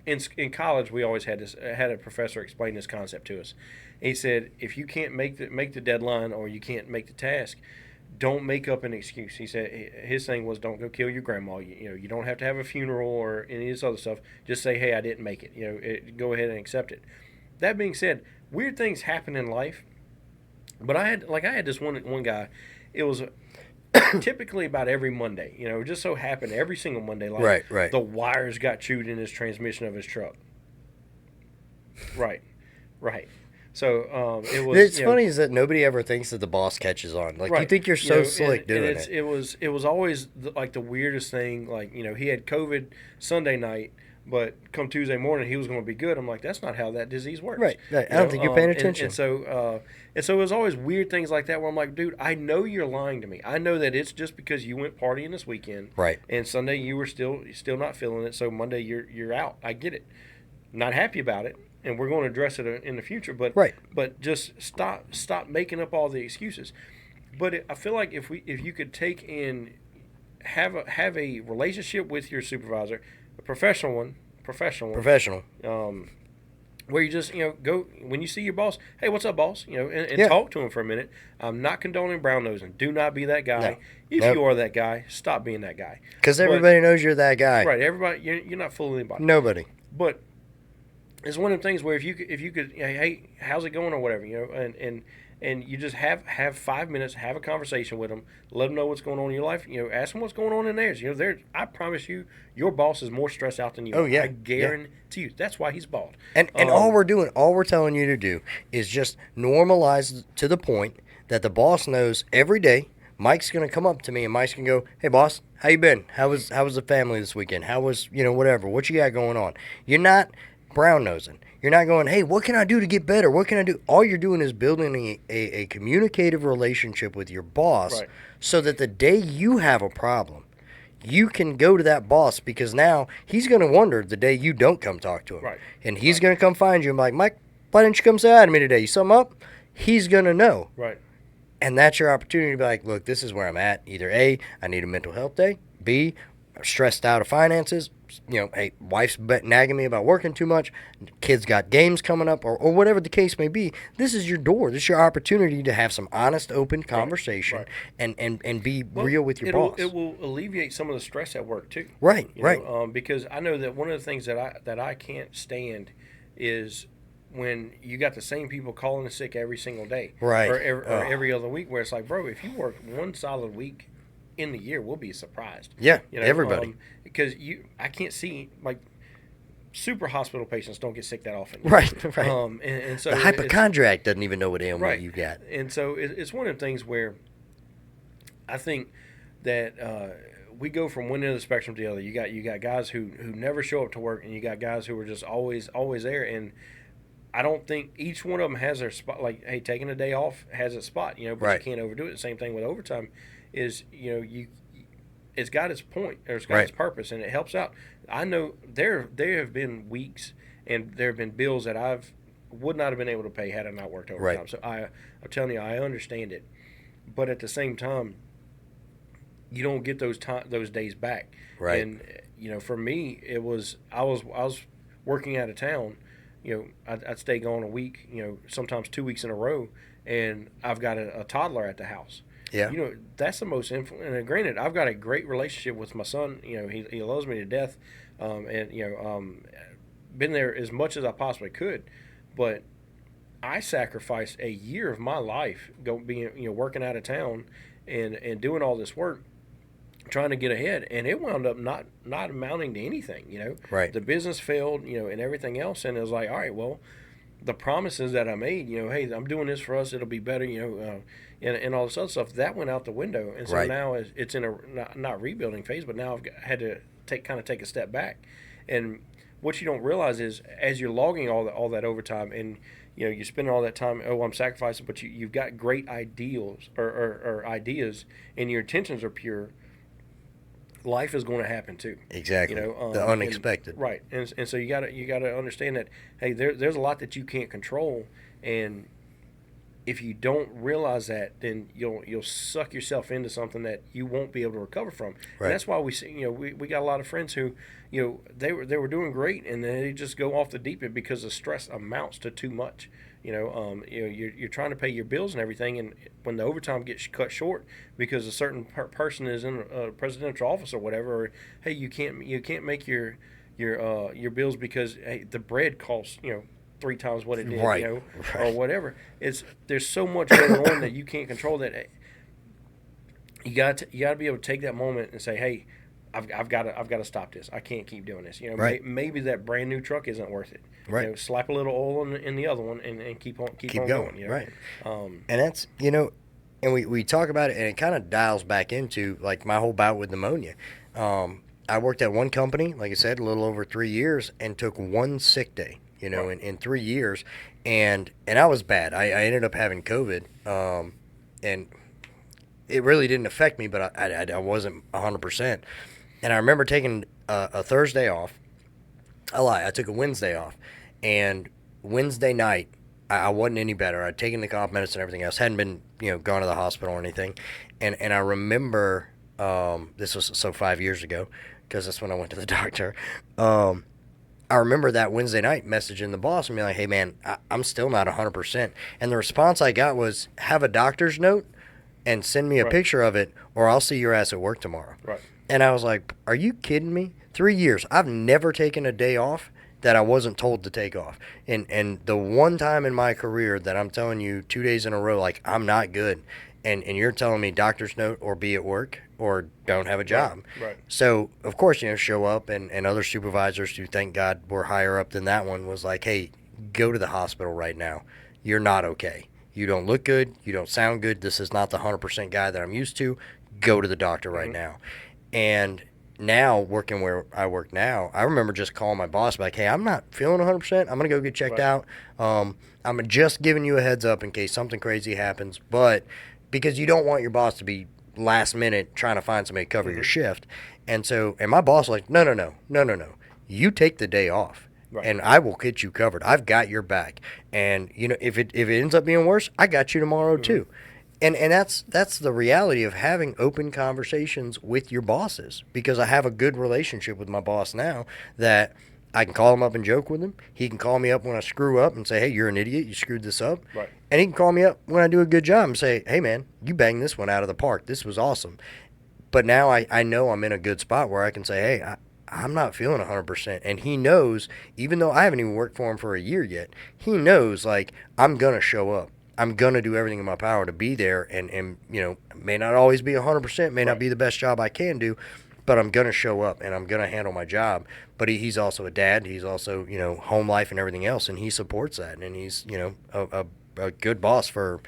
in college we always had a professor explain this concept to us. He said if you can't make the deadline or you can't make the task, don't make up an excuse. He said his thing was don't go kill your grandma. You don't have to have a funeral or any of this other stuff. Just say, hey, I didn't make it. Go ahead and accept it. That being said, weird things happen in life. But I had this one guy. It was typically about every Monday. It just so happened every single Monday. Like right. The wires got chewed in his transmission of his truck. Right. So it was. It's funny is that nobody ever thinks that the boss catches on. Like you think you're so slick doing it. It was always like the weirdest thing. Like he had COVID Sunday night, but come Tuesday morning he was going to be good. I'm like, that's not how that disease works. Right. I don't think you're paying attention. And so it was always weird things like that where I'm like, dude, I know you're lying to me. I know that it's just because you went partying this weekend. Right. And Sunday you were still not feeling it. So Monday you're out. I get it. Not happy about it. And we're going to address it in the future, but just stop making up all the excuses. But I feel like if you could take and have a relationship with your supervisor, a professional one, where you just go when you see your boss, hey, what's up, boss? And talk to him for a minute. I'm not condoning brown nosing. Do not be that guy. No. If you are that guy, stop being that guy. Because everybody knows you're that guy. Right? Everybody, you're not fooling anybody. Nobody. But it's one of them things where if you could, hey, how's it going or whatever, and you just have 5 minutes, have a conversation with them, let them know what's going on in your life, ask them what's going on in theirs. I promise you, your boss is more stressed out than you. Oh yeah, I guarantee you. That's why he's bald. And all we're telling you to do is just normalize to the point that the boss knows every day. Mike's gonna come up to me and Mike's gonna go, hey boss, how you been? How was the family this weekend? How was whatever? What you got going on? You're not brown nosing. You're not going, hey, what can I do to get better? What can I do? All you're doing is building a communicative relationship with your boss so that the day you have a problem, you can go to that boss because now he's going to wonder the day you don't come talk to him. Right. And he's going to come find you and be like, Mike, why didn't you come say hi to me today? You something up? He's going to know. Right. And that's your opportunity to be like, look, this is where I'm at. Either A, I need a mental health day. B, I'm stressed out of finances. You know, hey, wife's nagging me about working too much. Kids got games coming up, or whatever the case may be. This is your door. This is your opportunity to have some honest, open conversation and be real with your boss. It will alleviate some of the stress at work too. Right, You right. know, because I know that one of the things that I can't stand is when you got the same people calling in sick every single day, Right. or every other week. Where it's like, bro, if you work one solid week in the year, we'll be surprised. Yeah, You know, everybody. Because I can't see, like, super hospital patients don't get sick that often. Right, right. And so The hypochondriac doesn't even know what ailment right. you got. And so it's one of the things where I think that we go from one end of the spectrum to the other. You got guys who never show up to work, and you got guys who are just always there. And I don't think each one of them has their spot. Like, hey, taking a day off has its spot, you know, but Right. you can't overdo it. The same thing with overtime is, you know, it's got its point, or it's got Right. its purpose, and it helps out. I know there have been weeks and there have been bills that would not have been able to pay had I not worked overtime. Right. So I'm telling you, I understand it, but at the same time, you don't get those days back. Right. And you know, for me, it was I was working out of town. You know, I'd stay gone a week. You know, sometimes 2 weeks in a row, and I've got a toddler at the house. Yeah. You know, that's the most and granted, I've got a great relationship with my son. You know, he loves me to death, and you know, been there as much as I possibly could, but I sacrificed a year of my life working out of town and doing all this work, trying to get ahead, and it wound up not amounting to anything. You know, Right. The business failed. You know, and everything else, and it was like, all right, well, the promises that I made, you know, hey, I'm doing this for us, it'll be better, you know, and all this other stuff, that went out the window. And so Right. now it's in a not rebuilding phase, but now had to take a step back. And what you don't realize is, as you're logging all that overtime, and you know, you're spending all that time, oh, I'm sacrificing, but you've got great ideals or ideas, and your intentions are pure. Life is going to happen too. Exactly. You know, the unexpected. right? And so you gotta understand that, hey, there's a lot that you can't control, and if you don't realize that, then you'll suck yourself into something that you won't be able to recover from. Right. And that's why we see, you know, we got a lot of friends who, you know, they were doing great, and then they just go off the deep end because the stress amounts to too much. You know, you're trying to pay your bills and everything, and when the overtime gets cut short because a certain person is in a presidential office or whatever, or hey, you can't make your bills because, hey, the bread costs, you know, 3 times what it did, Right. you know, Right. or whatever. There's so much going on that you can't control that. You got to be able to take that moment and say, hey, I've got to stop this. I can't keep doing this. You know, Right. maybe that brand new truck isn't worth it. Right. You know, slap a little oil in the other one and keep on going. You know? Right. Um, And that's, you know, and we talk about it, and it kind of dials back into like my whole bout with pneumonia. I worked at one company, like I said, a little over 3 years, and took one sick day, you know, Right. in 3 years, and I was bad. I ended up having COVID, and it really didn't affect me, but I wasn't 100%. And I remember taking a Thursday off. I lie, I took a Wednesday off, and Wednesday night, I wasn't any better. I'd taken the cough medicine and everything else. Hadn't been, you know, gone to the hospital or anything. And I remember, this was 5 years ago, because that's when I went to the doctor. I remember that Wednesday night messaging the boss and being like, hey, man, I'm still not 100%. And the response I got was, have a doctor's note and send me a Right. picture of it, or I'll see your ass at work tomorrow. right. And I was like, are you kidding me? 3 years. I've never taken a day off that I wasn't told to take off. And the one time in my career that I'm telling you 2 days in a row, like, I'm not good, and you're telling me doctor's note or be at work or don't have a job. Right. So, of course, you know, show up, and other supervisors who, thank God, were higher up than that one, was like, hey, go to the hospital right now. You're not okay. You don't look good. You don't sound good. This is not the 100% guy that I'm used to. Go to the doctor right now. And now, working where I work now, I remember just calling my boss like, hey, I'm not feeling 100%. I'm going to go get checked Right. out. I'm just giving you a heads up in case something crazy happens. But because you don't want your boss to be last minute trying to find somebody to cover your shift. And my boss like, no. You take the day off. Right. And I will get you covered. I've got your back. And if it ends up being worse, I got you tomorrow too. And that's the reality of having open conversations with your bosses, because I have a good relationship with my boss now that I can call him up and joke with him. He can call me up when I screw up and say, hey, you're an idiot. You screwed this up. Right. And he can call me up when I do a good job and say, hey, man, you banged this one out of the park. This was awesome. But now I know I'm in a good spot where I can say, hey, I'm not feeling 100%. And he knows, even though I haven't even worked for him for a year yet, he knows, like, I'm going to show up. I'm going to do everything in my power to be there, and may not always be 100%, may not be the best job I can do, but I'm going to show up, and I'm going to handle my job. But he's also a dad. He's also, home life and everything else, and he supports that. And he's, a good boss for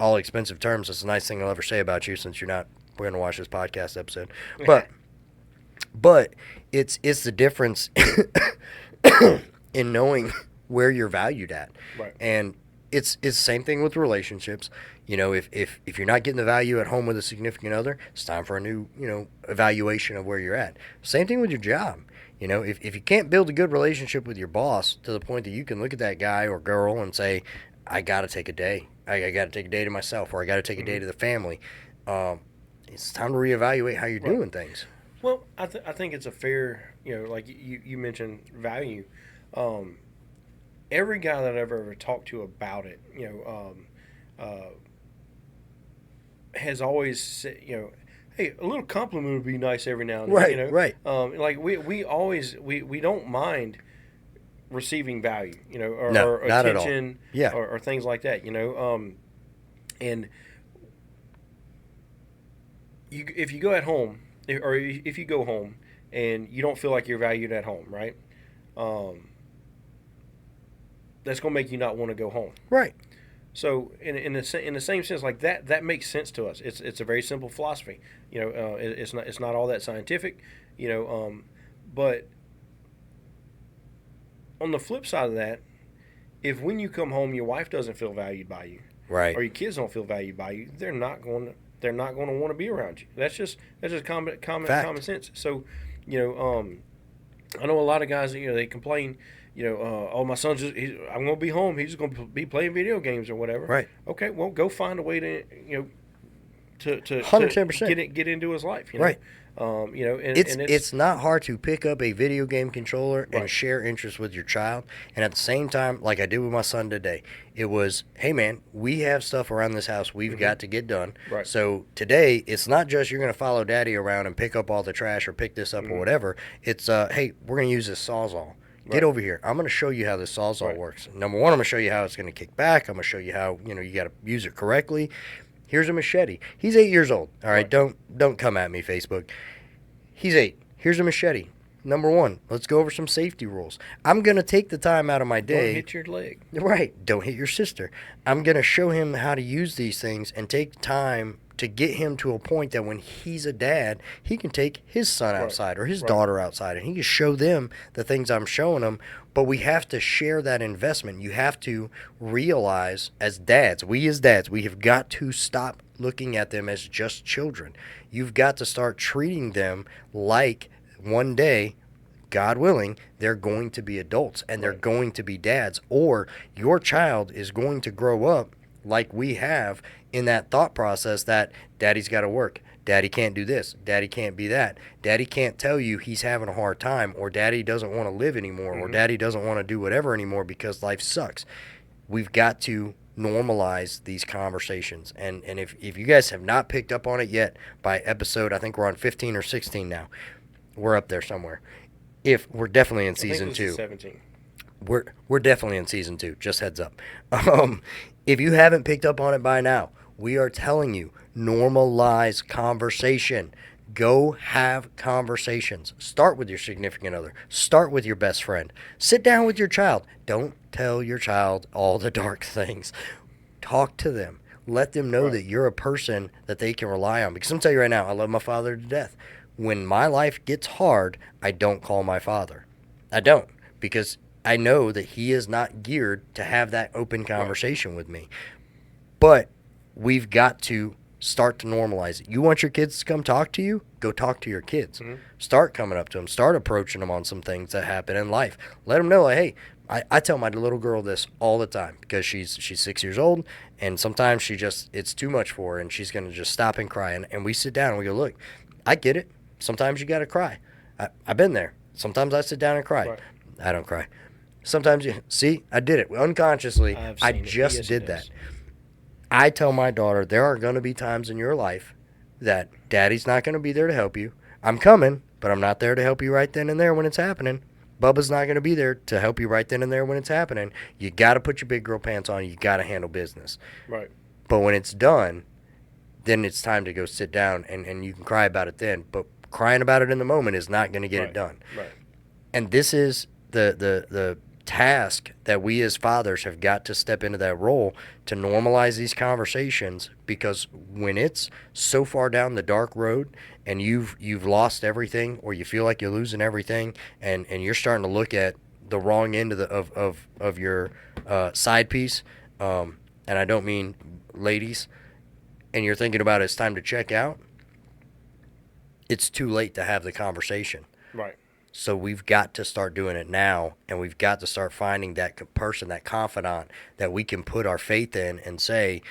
all expensive terms. It's a nice thing I'll ever say about you, since we're going to watch this podcast episode. But it's the difference in knowing where you're valued at. Right. And it's the same thing with relationships. If you're not getting the value at home with a significant other, it's time for a new, evaluation of where you're at. Same thing with your job. If you can't build a good relationship with your boss to the point that you can look at that guy or girl and say, I got to take a day. I got to take a day to myself, or I got to take a day to the family. It's time to reevaluate how you're doing things. Well, I think it's a fair, like you mentioned value. Every guy that I've ever talked to about it, has always said, hey, a little compliment would be nice every now and then. Right. Like we always don't mind receiving value, or not at all. attention, Yeah. or things like that, and if you go at home, or if you go home and you don't feel like you're valued at home, right? That's going to make you not want to go home. Right. So in the same sense, like that makes sense to us. It's a very simple philosophy. It's not all that scientific. But on the flip side of that, if when you come home your wife doesn't feel valued by you, right, or your kids don't feel valued by you, they're not going to want to be around you. That's just common sense. So, I know a lot of guys, they complain, oh, my son's I'm going to be home. He's just going to be playing video games or whatever. Right. Okay, well, go find a way to, to 110% get into his life. Right. And it's not hard to pick up a video game controller and Right. share interests with your child. And at the same time, like I did with my son today, it was, hey, man, we have stuff around this house we've got to get done. Right. So today, it's not just you're going to follow daddy around and pick up all the trash or pick this up or whatever. It's, hey, we're going to use this Sawzall. Get over here. I'm going to show you how this Sawzall works. Number one, I'm going to show you how it's going to kick back. I'm going to show you how, you got to use it correctly. Here's a machete. He's 8 years old. All right, don't come at me, Facebook. He's 8. Here's a machete. Number one, let's go over some safety rules. I'm going to take the time out of my day. Don't hit your leg. Right. Don't hit your sister. I'm going to show him how to use these things and take time to get him to a point that when he's a dad, he can take his son outside or his daughter outside, and he can show them the things I'm showing them. But we have to share that investment. You have to realize as dads, we have got to stop looking at them as just children. You've got to start treating them like one day, God willing, they're going to be adults and they're going to be dads, or your child is going to grow up like we have in that thought process that daddy's got to work. Daddy can't do this. Daddy can't be that. Daddy can't tell you he's having a hard time, or daddy doesn't want to live anymore, or daddy doesn't want to do whatever anymore because life sucks. We've got to normalize these conversations. And if you guys have not picked up on it yet by episode, I think we're on 15 or 16 now. We're up there somewhere. If we're definitely in season 2. 17. We're definitely in season 2. Just heads up. If you haven't picked up on it by now, we are telling you, normalize conversation. Go have conversations. Start with your significant other. Start with your best friend. Sit down with your child. Don't tell your child all the dark things. Talk to them. Let them know that you're a person that they can rely on. Because I'm telling you right now, I love my father to death. When my life gets hard, I don't call my father. I don't. Because I know that he is not geared to have that open conversation with me. But we've got to Start to normalize it. You want your kids to come talk to you? Go talk to your kids. Mm-hmm. Start coming up to them. Start approaching them on some things that happen in life. Let them know, like, hey, I tell my little girl this all the time because she's 6 years old, and sometimes it's too much for her, and she's going to just stop and cry. And we sit down and we go, look, I get it. Sometimes you got to cry. I've been there. Sometimes I sit down and cry. Right. I don't cry. Sometimes see, I did it unconsciously. I just did that. I tell my daughter, there are going to be times in your life that Daddy's not going to be there to help you. I'm coming, but I'm not there to help you right then and there when it's happening. Bubba's not going to be there to help you right then and there when it's happening. You got to put your big girl pants on. You got to handle business. Right. But when it's done, then it's time to go sit down, and you can cry about it then. But crying about it in the moment is not going to get it done. Right. And this is the task that we as fathers have got to step into that role to normalize these conversations, because when it's so far down the dark road and you've lost everything, or you feel like you're losing everything, and you're starting to look at the wrong end of your side piece, and I don't mean ladies, and you're thinking about it's time to check out, it's too late to have the conversation. Right. So we've got to start doing it now, and we've got to start finding that person, that confidant that we can put our faith in and say,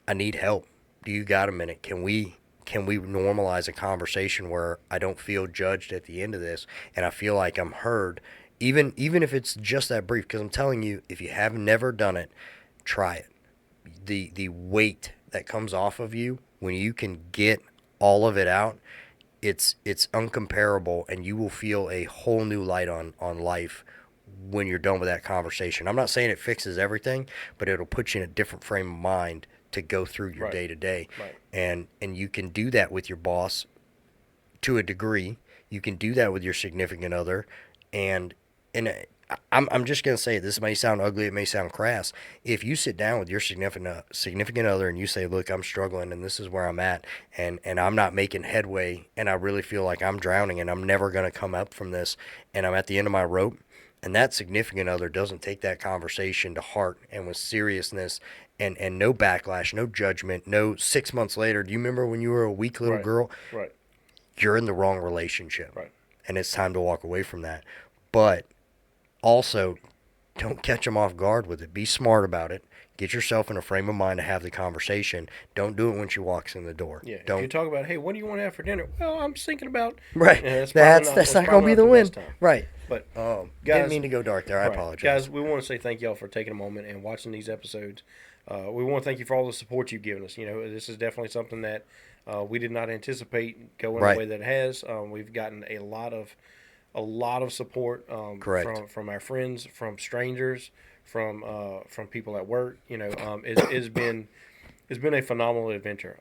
I need help. Do you got a minute? Can we normalize a conversation where I don't feel judged at the end of this, and I feel like I'm heard, even if it's just that brief? Because I'm telling you, if you have never done it, try it. The weight that comes off of you when you can get all of it out, it's uncomparable, and you will feel a whole new light on life when you're done with that conversation. I'm not saying it fixes everything, but it'll put you in a different frame of mind to go through your day to day. And you can do that with your boss to a degree. You can do that with your significant other, and I'm just going to say, this may sound ugly, it may sound crass. If you sit down with your significant other and you say, look, I'm struggling and this is where I'm at, and I'm not making headway, and I really feel like I'm drowning and I'm never going to come up from this, and I'm at the end of my rope, and that significant other doesn't take that conversation to heart and with seriousness, and no backlash, no judgment, no 6 months later, do you remember when you were a weak little girl? Right. You're in the wrong relationship. Right. And it's time to walk away from that. But also, don't catch them off guard with it. Be smart about it. Get yourself in a frame of mind to have the conversation. Don't do it when she walks in the door. Yeah. Don't. If you talk about, hey, what do you want to have for dinner? Well, I'm thinking about. Right. Yeah, that's not going to be the win. Right. But guys, didn't mean to go dark there. I apologize. Guys, we want to say thank y'all for taking a moment and watching these episodes. We want to thank you for all the support you've given us. You know, this is definitely something that we did not anticipate going the way that it has. We've gotten a lot of support from our friends, from strangers, from people at work. You know, it's been a phenomenal adventure.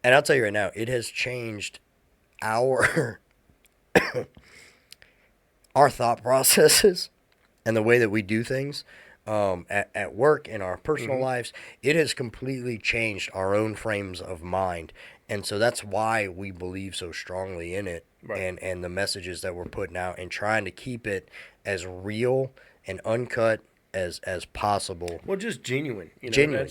And I'll tell you right now, it has changed our our thought processes and the way that we do things at work, in our personal lives. It has completely changed our own frames of mind. And so that's why we believe so strongly in it, and the messages that we're putting out, and trying to keep it as real and uncut as possible. Well, just genuine. You know, genuine,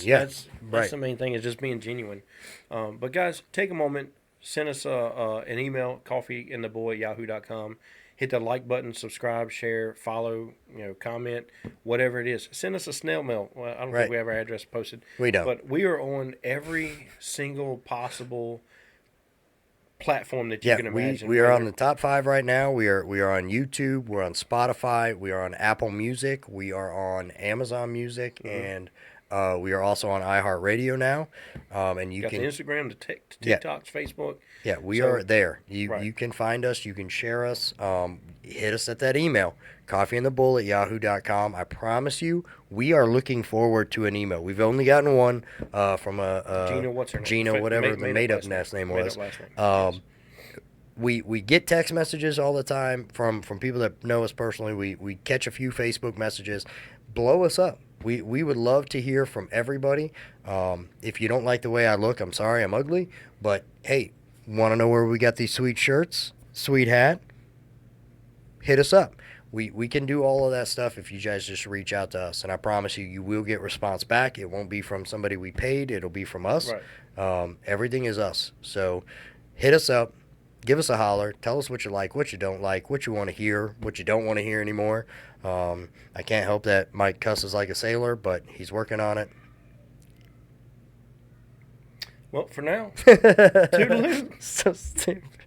that's the main thing, is just being genuine. But guys, take a moment, send us an email, coffeeandthebull@yahoo.com. Hit the like button, subscribe, share, follow, comment, whatever it is. Send us a snail mail. Well, I don't think we have our address posted. We don't. But we are on every single possible platform that you can imagine. We are on the top 5 right now. We are on YouTube. We're on Spotify. We are on Apple Music. We are on Amazon Music, and we are also on iHeartRadio now. And you got can the Instagram, the TikToks, Facebook. Yeah, we are there. You can find us. You can share us. Hit us at that email, coffeeandthebull@yahoo.com. I promise you, we are looking forward to an email. We've only gotten one from Gina, what's her name? Gina, whatever the made-up last name was. We get text messages all the time from people that know us personally. We catch a few Facebook messages. Blow us up. We would love to hear from everybody. If you don't like the way I look, I'm sorry, I'm ugly. But, hey, want to know where we got these sweet shirts, sweet hat? Hit us up. we can do all of that stuff if you guys just reach out to us. And I promise you, you will get response back. It won't be from somebody we paid. It'll be from us. Right. Everything is us. So hit us up. Give us a holler. Tell us what you like, what you don't like, what you want to hear, what you don't want to hear anymore. I can't help that Mike cusses like a sailor, but he's working on it. Well, for now, toodaloo. So stupid.